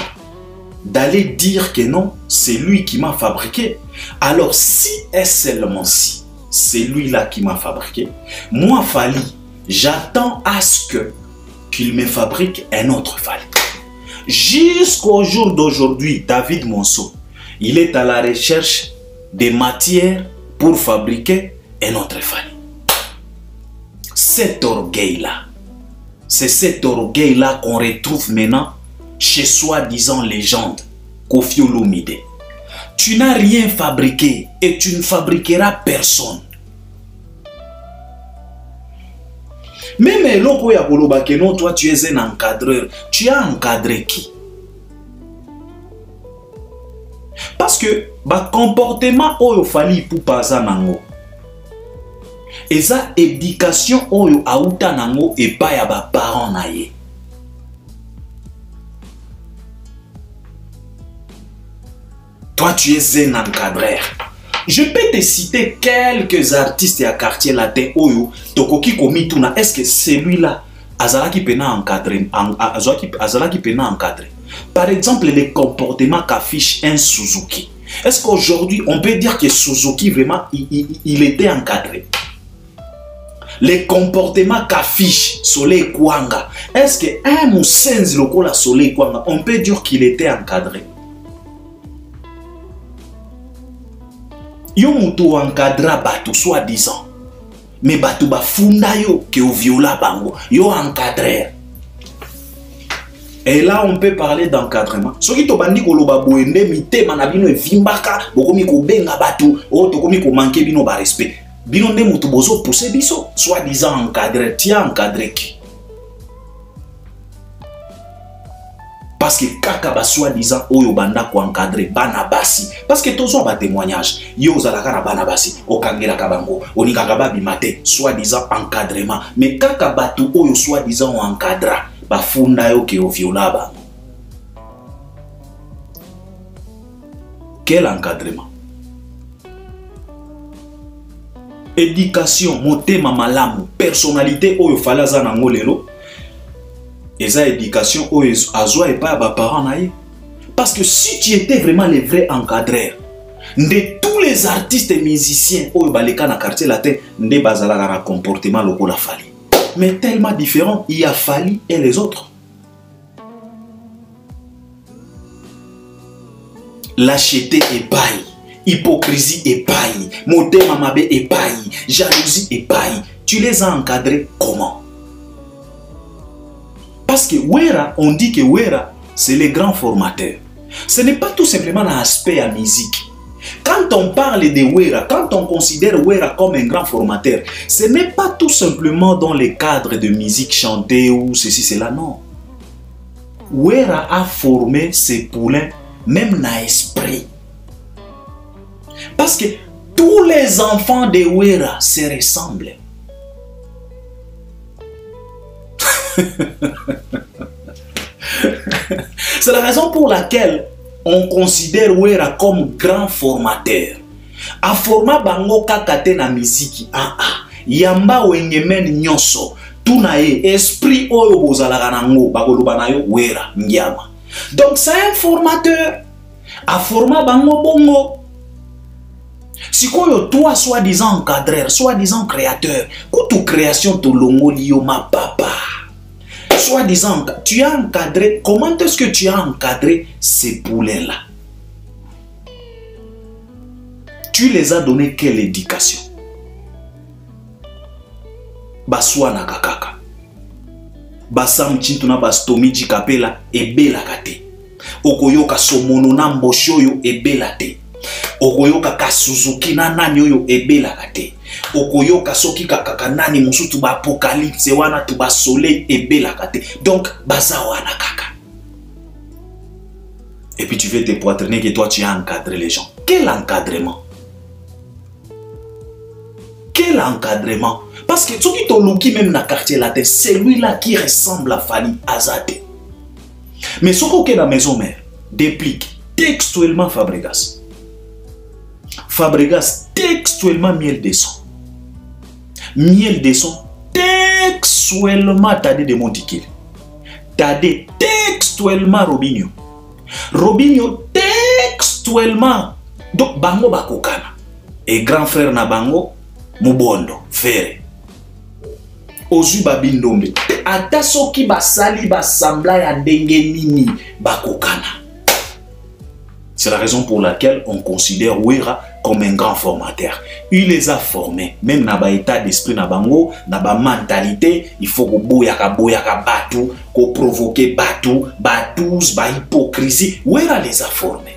d'aller dire que non, c'est lui qui m'a fabriqué. Alors si et seulement si c'est lui-là qui m'a fabriqué, moi Fally, j'attends à ce qu'il me fabrique un autre Fally. Jusqu'au jour d'aujourd'hui, David Monceau, il est à la recherche des matières pour fabriquer un autre Fally. Cet orgueil-là, c'est cet orgueil-là qu'on retrouve maintenant chez soi-disant légende Koffi Olomide. Tu n'as rien fabriqué et tu ne fabriqueras personne. Même loko ya koloba que non, toi tu es un encadreur. Tu as encadré qui? Parce que ba comportement oyo Fally Ipupa za nango. Eza éducation oyo auta nango et pas ya ba parents na ye. Toi, tu es un encadreur. Je peux te citer quelques artistes à quartier latin oyo tokoki komituna. Est-ce que celui-là azalaki pena encadré? Azalaki pena encadré. Par exemple, les comportements qu'affiche un Suzuki. Est-ce qu'aujourd'hui on peut dire que Suzuki vraiment il était encadré? Les comportements qu'affiche Soleil Kwanga. Est-ce que un Moussenzi lokola Soleil Kwanga on peut dire qu'il était encadré? Yo muto encadra batu soi-disant. Mais batu ba funda yo ke o viola bango. Yo encadreur. Et là on peut parler d'encadrement. Soki to bandi koloba boende mitema na bino evimbaka bokomi ko benga batu o tokomi ko manquer bino ba respect. Bino nde mutu bozo pousser biso soi-disant encadreur. Tia encadré qui? Parce que kaka ba soi-disant oyo banda ko encadrer bana basi. Parce que tozo ba témoignage. Yo zalaka na bana basi. Okangela kabango. Onikaka ba bimate. Soi-disant encadrement. Mais kaka batu oyo soi-disant encadra. Ba funda yo ke o viola ba. Quel encadrement? Éducation, motema malamu, personnalité oyo falaza nango lelo. Et ça, éducation, azwa et pas parents naïe. Parce que si tu étais vraiment le vrai encadreur de tous les artistes et musiciens au baleka na quartier latin, ne bazala na comportement loco la Fally. Mais tellement différent, il y a Fally et les autres. Lâcheté et paille, hypocrisie et paille, motema mabe et paille, jalousie et paille. Tu les as encadrés comment? Parce que Wera, on dit que Wera, c'est le grand formateur. Ce n'est pas tout simplement l'aspect à musique. Quand on parle de Wera, quand on considère Wera comme un grand formateur, ce n'est pas tout simplement dans le cadre de musique chantée ou ceci, cela, non. Wera a formé ses poulains, même dans l'esprit. Parce que tous les enfants de Wera se ressemblent. C'est la raison pour laquelle on considère Wera comme grand formateur. A forma bango kakate na miziki. Yamba wengemen nyonso. Tuna esprit oyo bozalaka nango bakoloba na yo Wera Ngiama. Donc c'est un formateur. A forma bango bongo. Si toi soi-disant encadreur, soi-disant créateur, toute création de longo liyo ma papa. Soi-disant, tu as encadré, comment est-ce que tu as encadré ces poulets-là? Tu les as donné quelle éducation? Baswana kakaka. Basam chintuna bastomi jikapela ebela kate. Okoyoka somono na mboshoyo ebela te. Okoyoka kasuzuki na nani oyo ebela kate. Okoyoka soki kakaka nani musutu ba apocalypse wana tu ba soleil ebela kate. Donc baza wana kaka. Et puis tu veux te poitriner que toi tu as encadré les gens. Quel encadrement? Quel encadrement? Parce que soki toluki même na quartier latin, c'est lui-là qui ressemble à Fally Azade. Mais ce qu'on est dans la maison mère, déplique textuellement Fabregas. Fabregas textuellement miel de son. Miel de son textuellement Tade de Montikil. Tade textuellement Robinho. Robinho textuellement. Donc bango bakokana. Et grand frère na bango Mubondo Ferre. Ozu babindombe. Ata soki basali basambla ya ndenge nini bakokana. C'est la raison pour laquelle on considère Wera comme un grand formateur. Il les a formés, même dans l'état d'esprit, dans la mentalité, il faut que boyaka batu, qu'on provoque batous, hypocrisie. Wera les a formés.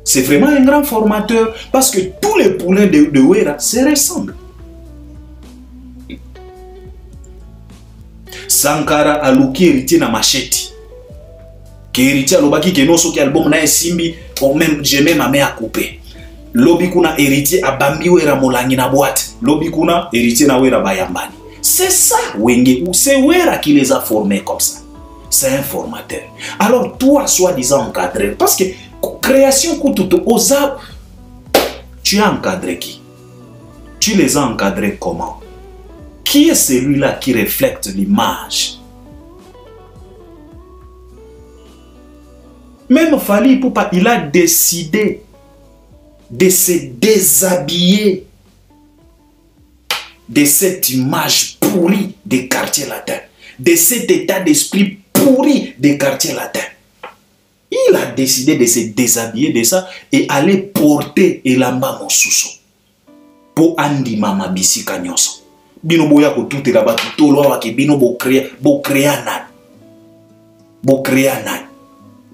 C'est vraiment un grand formateur parce que tous les poulains de Wera se ressemblent. Sankara aluki héritier na machete. Qui héritier alobaki ke no soki album na esimbi ou même j'aimais ma mère à couper. Lobi kuna héritier abambi Wera molangi na boîte. Lobi kuna héritier na Wera bayambani. C'est ça Wenge, c'est Wera qui les a formés comme ça. C'est un formateur. Alors toi soi-disant encadré parce que création kututo oza tu as encadré qui? Tu les as encadrés comment? Qui est celui-là qui reflète l'image? Même Fally Ipupa, il a décidé de se déshabiller de cette image pourrie des quartiers latins, de cet état d'esprit pourri des quartiers latins. Il a décidé de se déshabiller de ça et aller porter Elamba Mosuso pour Andi Mama Bisika Nyonso. Bino boya ko tout la batu tolo wa ke bino bo créer nan. Bo créer nan.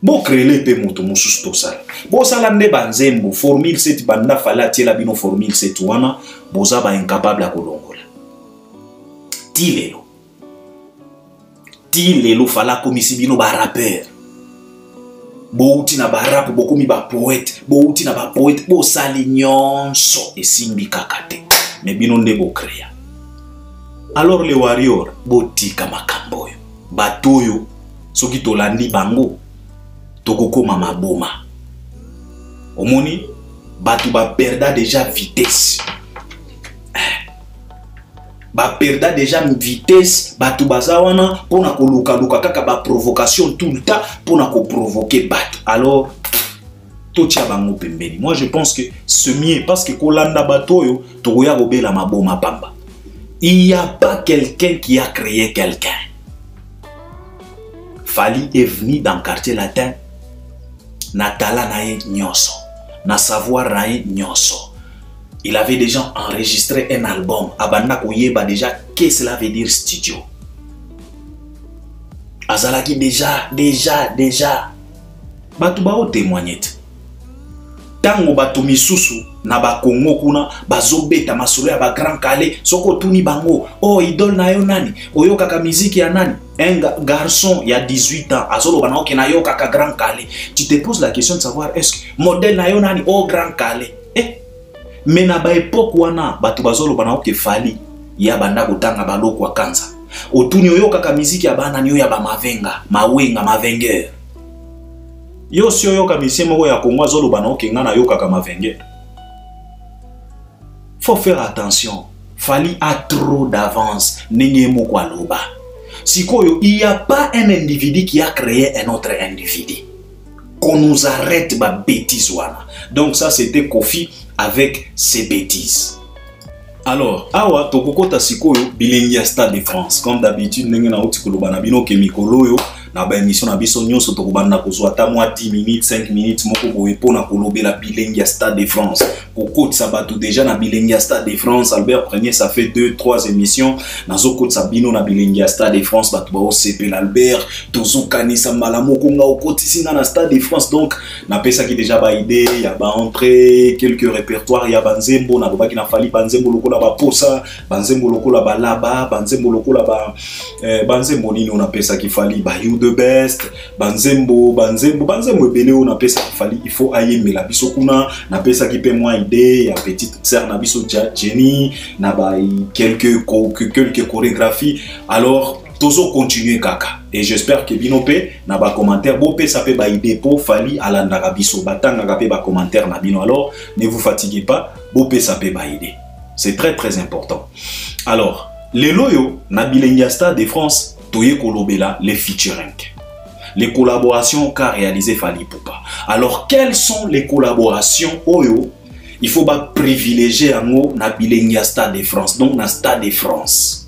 Bo créer le pe moto mususu to sala. Bo sala nde banzembo formule 7 banda fala tiela bino formule 7 wana boza ba incapable a kolongola. Tilelo fala komisi bino ba rappeur. Bo uti na ba rap bo komi ba poète, bo uti na ba poète bo sali nyonso esimbi kakate. Mais bino nde bo créer. Alors les warriors botika makambo yo batoyo soki tolandi bango tokokoma maboma omoni batu ba perda déjà vitesse batu bazawana pona koluka kaka ba provocation tout le temps pona ko provoquer batu. Alors totia bango pembeni. Moi je pense que ce mieux parce que kolanda batoyo tokoya kobela maboma pamba. Il n'y a pas quelqu'un qui a créé quelqu'un. Fally est venu dans le quartier latin. Natala nae nyonso. Na savoir nae nyonso. Il avait déjà enregistré un album. Abanda koyeba déjà qu'est-ce que cela veut dire studio. Azalaki déjà. Batu bao témoigner. Tango batu misusu na ba Congo kuna bazobeta masolo ya ba Grand Calais soko tuni bango oh idole na yo nani oyo kaka muziki ya nani un garçon il y a 18 ans azolo bana na yo kaka Grand Calais. Tu te poses la question de savoir est-ce que modèle na yo nani oh Grand Calais mais na ba époque wana batu bazolo bana Fally ya banda kotanga baloko wa kanza otuni oyo kaka muziki ya bana nyo ya ba mavenga mawenga mavengeur Yo si oyoka musicien moko ya Congo azoloba na okenga na yoka kama venge. Faut faire attention. Fally a trop d'avance. Nenye moko aloba. Sikoyo, il n'y a pas un individu qui a créé un autre individu. Qu'on nous arrête ma bêtise wana. Donc ça c'était Kofi avec ses bêtises. Alors, awa tokokota sikoyo bilingia Stade de France. Comme d'habitude, nenge na oti koloba na bino ke mikolo yo na ba émission na biso nyonso tokobanda kozwa ta mwa 10 minutes, 5 minutes moko boye pona kolobela bilingia Stade de France. Kokota sabato déjà na bilingia Stade de France. Albert Premier ça fait 2-3 émissions. Nazo kota sabino na bilingia Stade de France batu ba OCP l'Albert, tozo kanisa malamoko nga okotisi na Stade de France. Donc na pesa ki déjà ba idée, ya ba entrée, quelques répertoires, ya banzembo na lobaki na Fally banzembo lokola ba posa, banzembo lokola ba laba, banzembo lokola ba banzembo nini on appelle ça ki Fally ba you the best, banzembo ebele on appelle ça ki Fally il faut ayemela biso kuna na pesa ki pe moi idée ya petite sœur na biso Jenny na ba quelques chorégraphies. Alors tozo continuer kaka et j'espère que binope na ba commentaire bopé ça peut ba idée pour Fally alanda biso batanga ka pe ba commentaire na bino. Alors ne vous fatiguez pas, bopé ça peut ba idée. C'est très très important. Alors, les loyaux, na bilingia Stade de France, toye kolobela les featuring. Les collaborations qu'a réalisé Fally Ipupa. Alors, quelles sont les collaborations oyo? Il faut pas privilégier en haut na bilingia Stade de France. Donc, na Stade de France.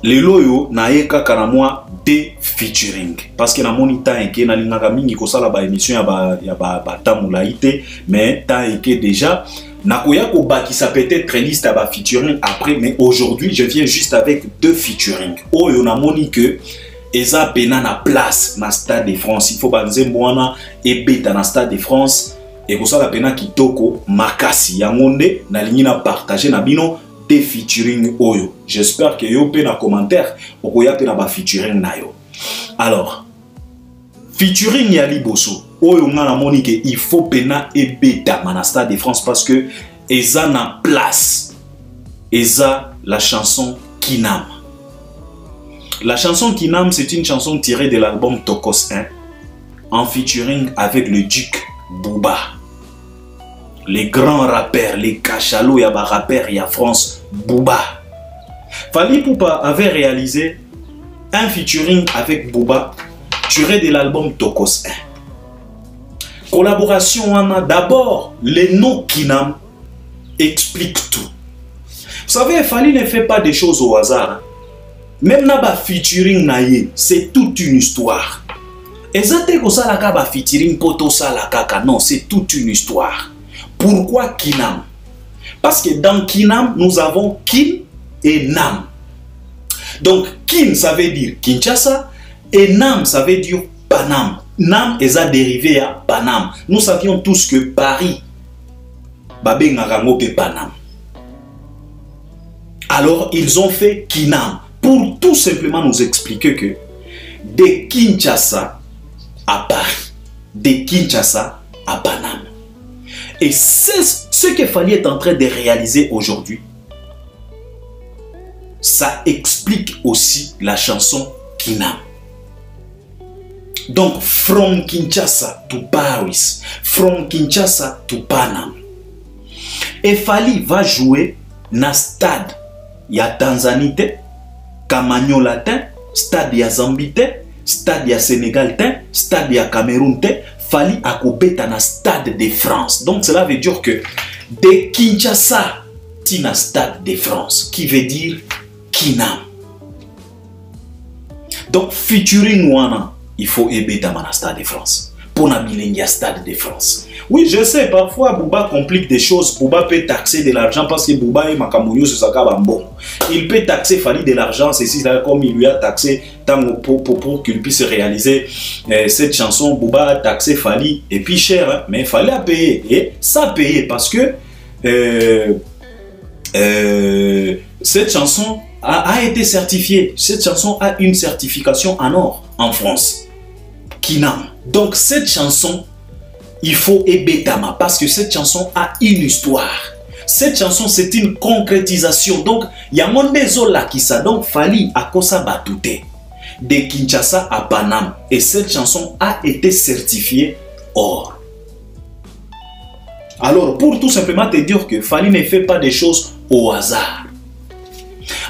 Les loyaux, na yeka kanamwa des featuring. Parce que na monita eke na lingaka mingi kosala ba émission ya ba tamulaite, mais ta eke déjà nakoya ko bakisa peut-être liste à ba featuring après, mais aujourd'hui je viens juste avec 2 featuring. Oyo na moni que eza pena na place na Stade de France. Il faut banzembo wana ebeta na Stade de France et kosala pena kitoko makasi yangonde na lingi na partager na bino des featuring oyo. J'espère que yo pe na commentaire okoya pe na ba featuring na yo. Alors featuring ya liboso oyo nga na moni que il faut pena ebeta na Stade de France parce que eza na place eza la chanson Kinam. La chanson Kinam, c'est une chanson tirée de l'album Tokos 1 en featuring avec le Duc Booba. Les grands rappeurs, les cachalots, y'a ba rappeurs, y'a France Booba. Fally Ipupa avait réalisé un featuring avec Booba tiré de l'album Tokos 1. Collaboration on a d'abord les noms Kinam explique tout. Vous savez, Fally ne fait pas des choses au hasard. Hein. Même na ba featuring na ye, c'est toute une histoire. Ezate ko sala ka ba featuring poto sala kaka, non, c'est toute une histoire. Pourquoi Kinam? Parce que dans Kinam, nous avons Kin et Nam. Donc Kin ça veut dire Kinshasa et Nam ça veut dire Panam. Nam est dérivé à Panam. Nous savions tous que Paris Babé Ngarango pe Panam. Alors ils ont fait Kinam pour tout simplement nous expliquer que de Kinshasa à Paris, de Kinshasa à Panam. Et c'est ce que Fally est en train de réaliser aujourd'hui. Ça explique aussi la chanson Kinam. Donc, from Kinshasa to Paris, from Kinshasa to Panam. Et Fally va jouer na stade ya Tanzanie te, Kamanyola te, stade ya Zambie te, stade ya Sénégal te, stade ya Cameroun te. Fally a kobeta na Stade de France. Donc cela veut dire que de Kinshasa tina Stade de France, qui veut dire Kinam. Donc featuring wana, il faut ebeta na Stade de France. Pour na bilingia Stade de France. Oui, je sais, parfois Booba complique des choses. Booba peut taxer de l'argent parce que Booba est Makamounio sur sa bon. Il peut taxer Fally de l'argent, c'est comme il lui a taxé pour qu'il puisse réaliser cette chanson. Booba a taxé Fally et puis cher, hein, mais Fally a payé. Et ça a payé parce que cette chanson a été certifiée. Cette chanson a une certification en or en France. Kinam. Donc cette chanson, il faut ebetama parce que cette chanson a une histoire. Cette chanson, c'est une concrétisation. Donc, il y a mon désolé qui ça. Donc, Fally a kosa batute. de Kinshasa à Paname. Et cette chanson a été certifiée or. Alors, pour tout simplement te dire que Fally ne fait pas des choses au hasard.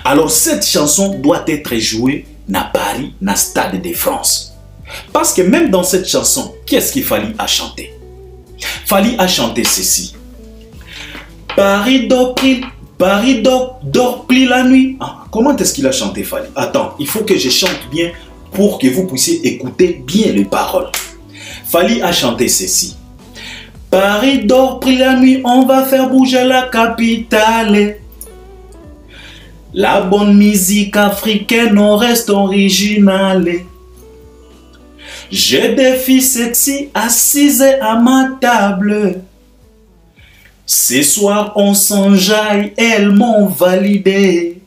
Alors, cette chanson doit être jouée à Paris, dans Stade de France. Parce que même dans cette chanson, qu'est-ce qu'il Fally a chanté? Fally a chanté ceci. Paris dort pris la nuit. Ah, comment est-ce qu'il a chanté Fally? Attends, il faut que je chante bien pour que vous puissiez écouter bien les paroles. Fally a chanté ceci. Paris dort pris la nuit, on va faire bouger la capitale. La bonne musique africaine, on reste originale. J'ai des filles sexy assises à ma table. Ce soir, on s'enjaille, elles m'ont validé.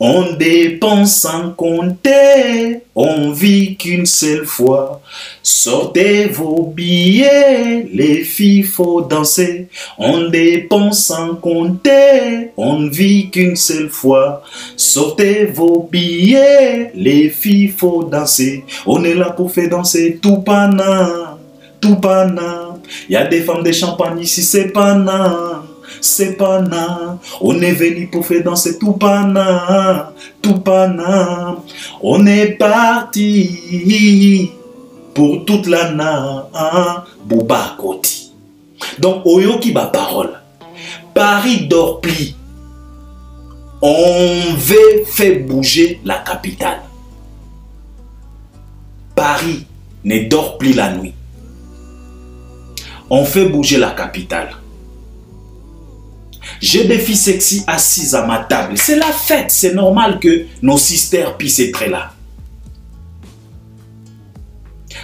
On dépense sans compter, on vit qu'une seule fois. Sortez vos billets, les filles, faut danser. On dépense sans compter, on vit qu'une seule fois. Sortez vos billets, les filles, faut danser. On est là pour faire danser tout Paname, tout Paname. Il y a des femmes de champagne ici, c'est Paname. C'est Paname, on est venu pour faire danser tout Paname, tout Paname. On est parti pour toute la Bouba Koti. Donc, oyoki ba parole. Paris dort pli. On veut faire bouger la capitale. Paris ne dort plus la nuit. On fait bouger la capitale. J'ai des filles sexy assises à ma table. C'est la fête, c'est normal que nos sisters puissent être là.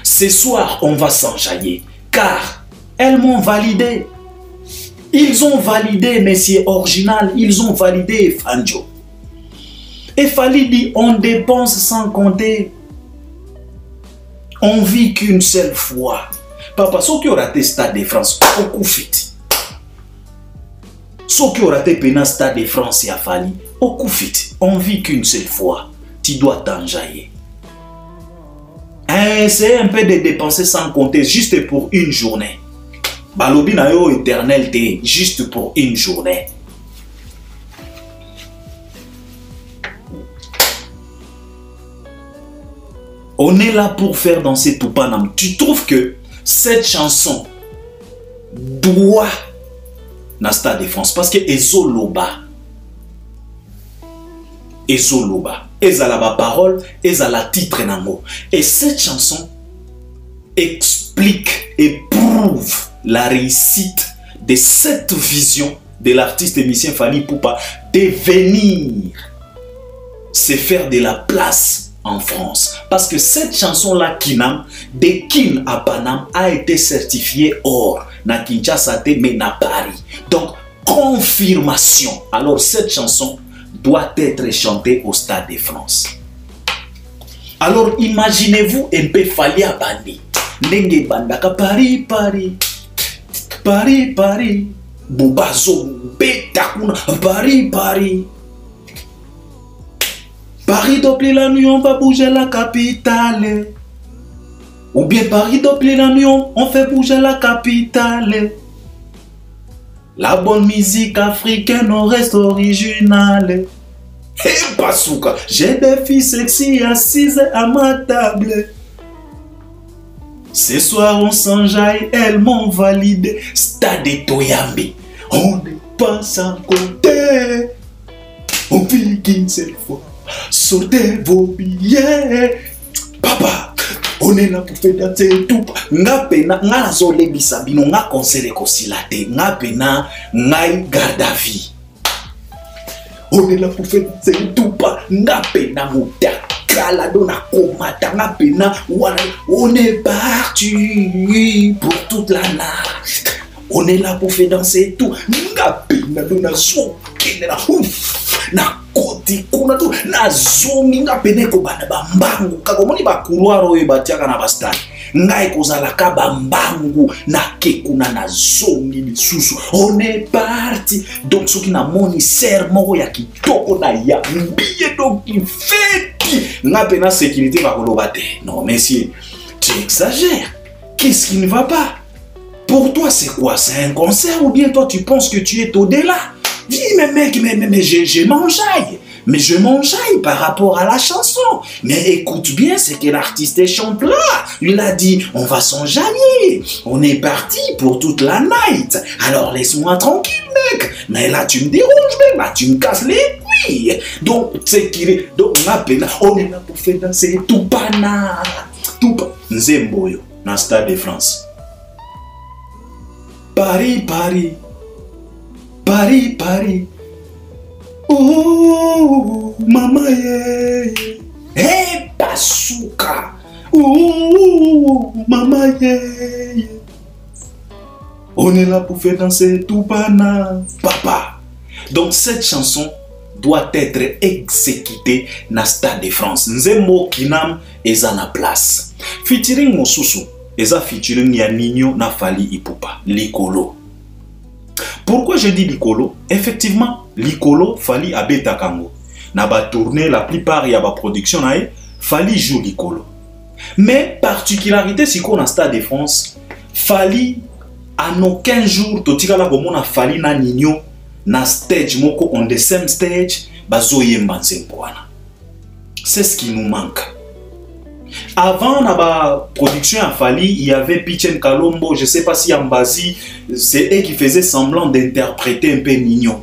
Ce soir, on va s'enjailler, car elles m'ont validé. Ils ont validé Monsieur Original, ils ont validé Fanjo. Et Fally dit, on dépense sans compter. On vit qu'une seule fois. Papa, ceux qui ont raté Stade de France, au coup fit. Ceux qui ont raté Pena Stade de France et à Fally, au coup fit. On vit qu'une seule fois. Tu dois t'enjailler. C'est un peu de dépenser sans compter, juste pour une journée. Balobi na yo éternel té, juste pour une journée. On est là pour faire danser tout Paname. Tu trouves que cette chanson doit na Stade de France parce que ezoloba, ezala parole, ezala titre nango. Et cette chanson explique et prouve la réussite de cette vision de l'artiste musicien Fally Ipupa de venir se faire de la place en France. Parce que cette chanson-là, Kinam, de Kin à Paname, a été certifiée or, na Kinshasa, mais na Paris. Donc, confirmation. Alors, cette chanson doit être chantée au Stade de France. Alors, imaginez-vous un peu Fally à Bandi. Nenge bandaka Paris, Paris. Paris, Paris. Boubazo, Betakuna, Paris, Paris. Paris doppler la nuit, on va bouger la capitale. Ou bien Paris doppler la nuit, on fait bouger la capitale. La bonne musique africaine, on reste originale. Hey, Bazooka, j'ai des filles sexy assises à ma table. Ce soir, on s'enjaille, elles m'ont validé. Stade de Toyambi, on n'est pas sans compter. On vit qu'une seule fois. Sortez vos billets. Papa, on est là pour faire danser tout. Nga pena, nga zole bisabino, nga conseille kosilate. Nga pena, nga garde à vie. On est là pour faire danser tout. Nga pena mouta. Kala dona komata. Nga pena, on est parti pour toute la nuit. On est là pour faire danser tout. Nga pena dona zokela. Na koti kuna tu na zongi nga peneko bana bambangu kakomoni ba couloir oyo batiaka na bastade ngai kozala ka bambangu na kekuna na zongi lisusu. On est parti. Donc soki na moni ser moko ya kitoko na ya mbiye donc il fait N'a pas sécurité va kolobate. Non, messieurs, tu exagères. Qu'est-ce qui ne va pas? Pour toi, c'est quoi? C'est un concert ou bien toi, tu penses que tu es au-delà? Dis, mais mec, mais je m'enjaille. Mais je m'enjaille par rapport à la chanson. Mais écoute bien ce que l'artiste chante là. Il a dit, on va s'enjailler. On est parti pour toute la night. Alors laisse-moi tranquille, mec. Mais là, tu me déranges, mec. Là, tu me casses les couilles. Donc, c'est qu'il est... Donc, on est là pour faire danser tout pana. Tout pana. Nzemboyo, dans le Stade de France. Paris, Paris. Paris, Paris. Oh, maman, yeah. Hey, Bazooka. Oh, maman, yeah. On est là pour faire danser tout pana. Papa. Donc, cette chanson doit être exécutée dans le Stade de France. Nzembo Kinam est à la place. Featuring Mosusu. Eza featuring ya Nino na Fally Ipupa. Likolo. Pourquoi je dis Likolo? Effectivement, Likolo, Fally abeta kango. Na ba tourner la plupart ya ba production na Fally joue Likolo. Mais particularité si qu'on a Stade de France, Fally en aucun jour totika la komona Fally na Nino na stage moko on the same stage bazoyemba nzembo wana. C'est ce qui nous manque. Avant la production à Fally, il y avait Pichen Kalombo, je ne sais pas si Ambazi, c'est eux qui faisaient semblant d'interpréter un peu Nino.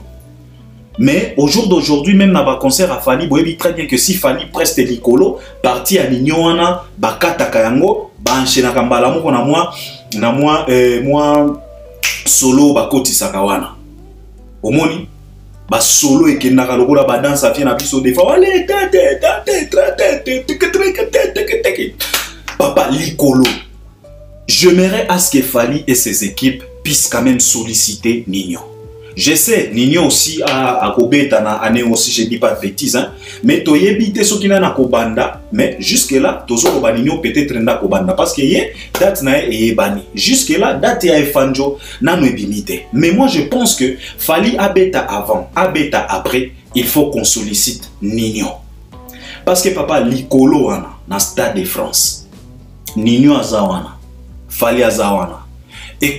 Mais au jour d'aujourd'hui, même dans le concert à Fally, vous voyez très bien que si Fally preste Likolo, parti à Nino, Bakata Kayango, Banchena Kambalamo, moi solo Bakoti Sakawana. Omoni? Ba solo et qui n'a pas le ba danse à faire biso des fois allez papa Likolo. J'aimerais à ce que Fally et ses équipes puissent quand même solliciter Nino. Je sais Nino aussi a Kobeta na année aussi, je dis pas de bêtises hein, mais toyebite so kina na Kobanda, mais jusque là tozo ko Nino peut-être na Kobanda parce que yé date na e bani. Jusque là date ya Fanjo na no ebimite. Mais moi je pense que Fally abeta avant, abeta après, il faut qu'on sollicite Nino. Parce que papa Likolo wana na Stade de France. Nino azawana, Fally azawana. Et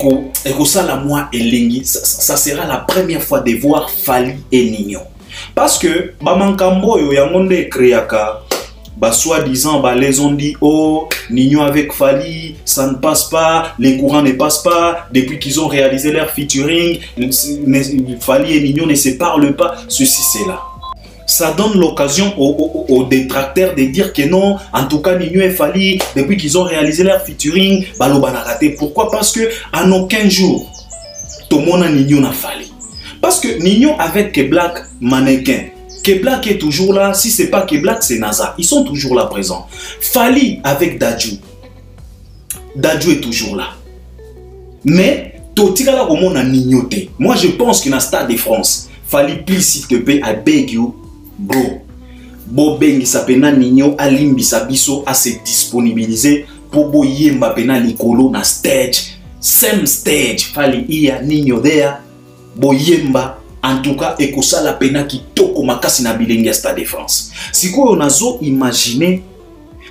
ça, la moi et Lingi, ça sera la première fois de voir Fally et Nino. Parce que, Bamankambo, il y a un monde créaka, soi-disant, les ont dit, oh, Nino avec Fally, ça ne passe pas, les courants ne passent pas, depuis qu'ils ont réalisé leur featuring, Fally et Nino ne se parlent pas, ceci, c'est là. Ça donne l'occasion aux détracteurs de dire que non, en tout cas, Nino et Fally, depuis qu'ils ont réalisé leur featuring, Balobana raté. Pourquoi? Parce que en aucun jour, tout le monde a Nino n'a Fally. Parce que Nino avec K-Black mannequin, K-Black est toujours là. Si c'est pas K-Black, c'est NASA. Ils sont toujours là présents. Fally avec Dadju. Dadju est toujours là. Mais, Totika là, au monde a Nino. Moi, je pense qu'il y a un Stade de France. Fally, please, s'il te plaît, I beg you. Bro, Bobengi sapena Nino alimbi sabiso à se disponibiliser pour boyemba pena Likolo na stage, same stage, Fally iya Nino there, boyemba en tout cas ekosala pena kitoko makasi na bilengi ya Stade de France. Sikoyo nazo imaginer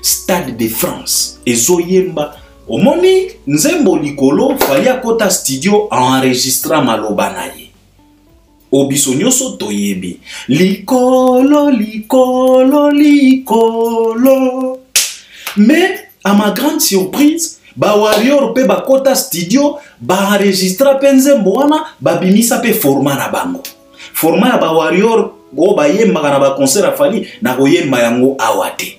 Stade de France ezoyemba omoni nzembo Likolo Fally akota studio enregistra maloba na ye. Obisonyoso toyebi Likolo, Likolo, Likolo. Mais à ma grande surprise, ba Warrior pe ba kota studio ba enregistra penze mboana ba bimisa pe format na bango. Format ya ba Warrior go ba yemba na ba concert a Fally na go yemba yango awate.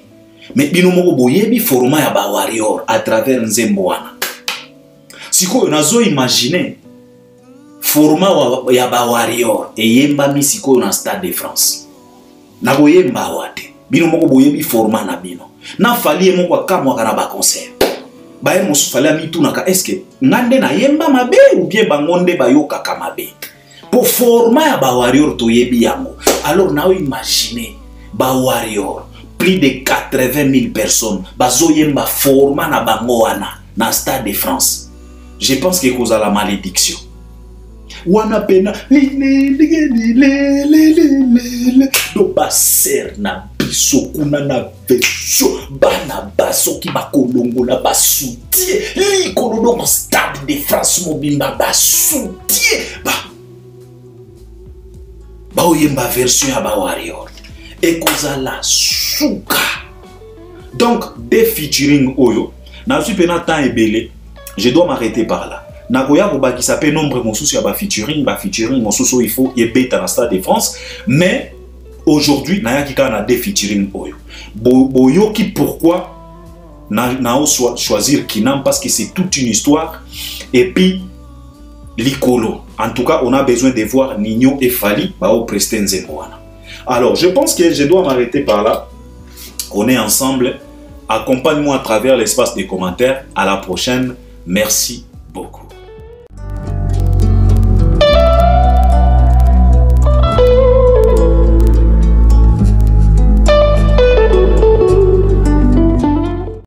Mais bino moko boyebi format ya ba Warrior à travers nzemboana. Siko nazo imaginer format ya ba Warrior et yemba misiko na Stade de France. Na go yemba wate. Bino moko boyebi format na bino. Na Fally moko akamwa kana ba concert. Ba mosu Fally amituna ka eske ngande na yemba mabe ou bien bangonde bayoka kamabe. Pour format ya ba Warrior to yebi yango. Alors na imaginer ba Warrior plus de 80 000 personnes bazo yemba format na bango wana na Stade de France. Je pense que cause la malédiction. Wana pena do baser na biso biso kuna na version bana baso ki bakolongola basoutie likolo do Stade de France mobimba basoutie ba oyemba version ya ba Warrior ekozala suka. Donc des featuring oyo na suis pena temps ebele, je dois m'arrêter par là. Nagoya Bobaki s'appelle nombre mon souci à ba featuring mon souci il faut y beta dans Stade de France, mais aujourd'hui naya kika na des featuring oyo. Boyo qui pourquoi na choisir Kinam parce que c'est toute une histoire et puis Likolo. En tout cas, on a besoin de voir Nino et Fali au Presten Zemwana. Alors, je pense que je dois m'arrêter par là. On est ensemble. Accompagne-moi à travers l'espace des commentaires. À la prochaine. Merci beaucoup.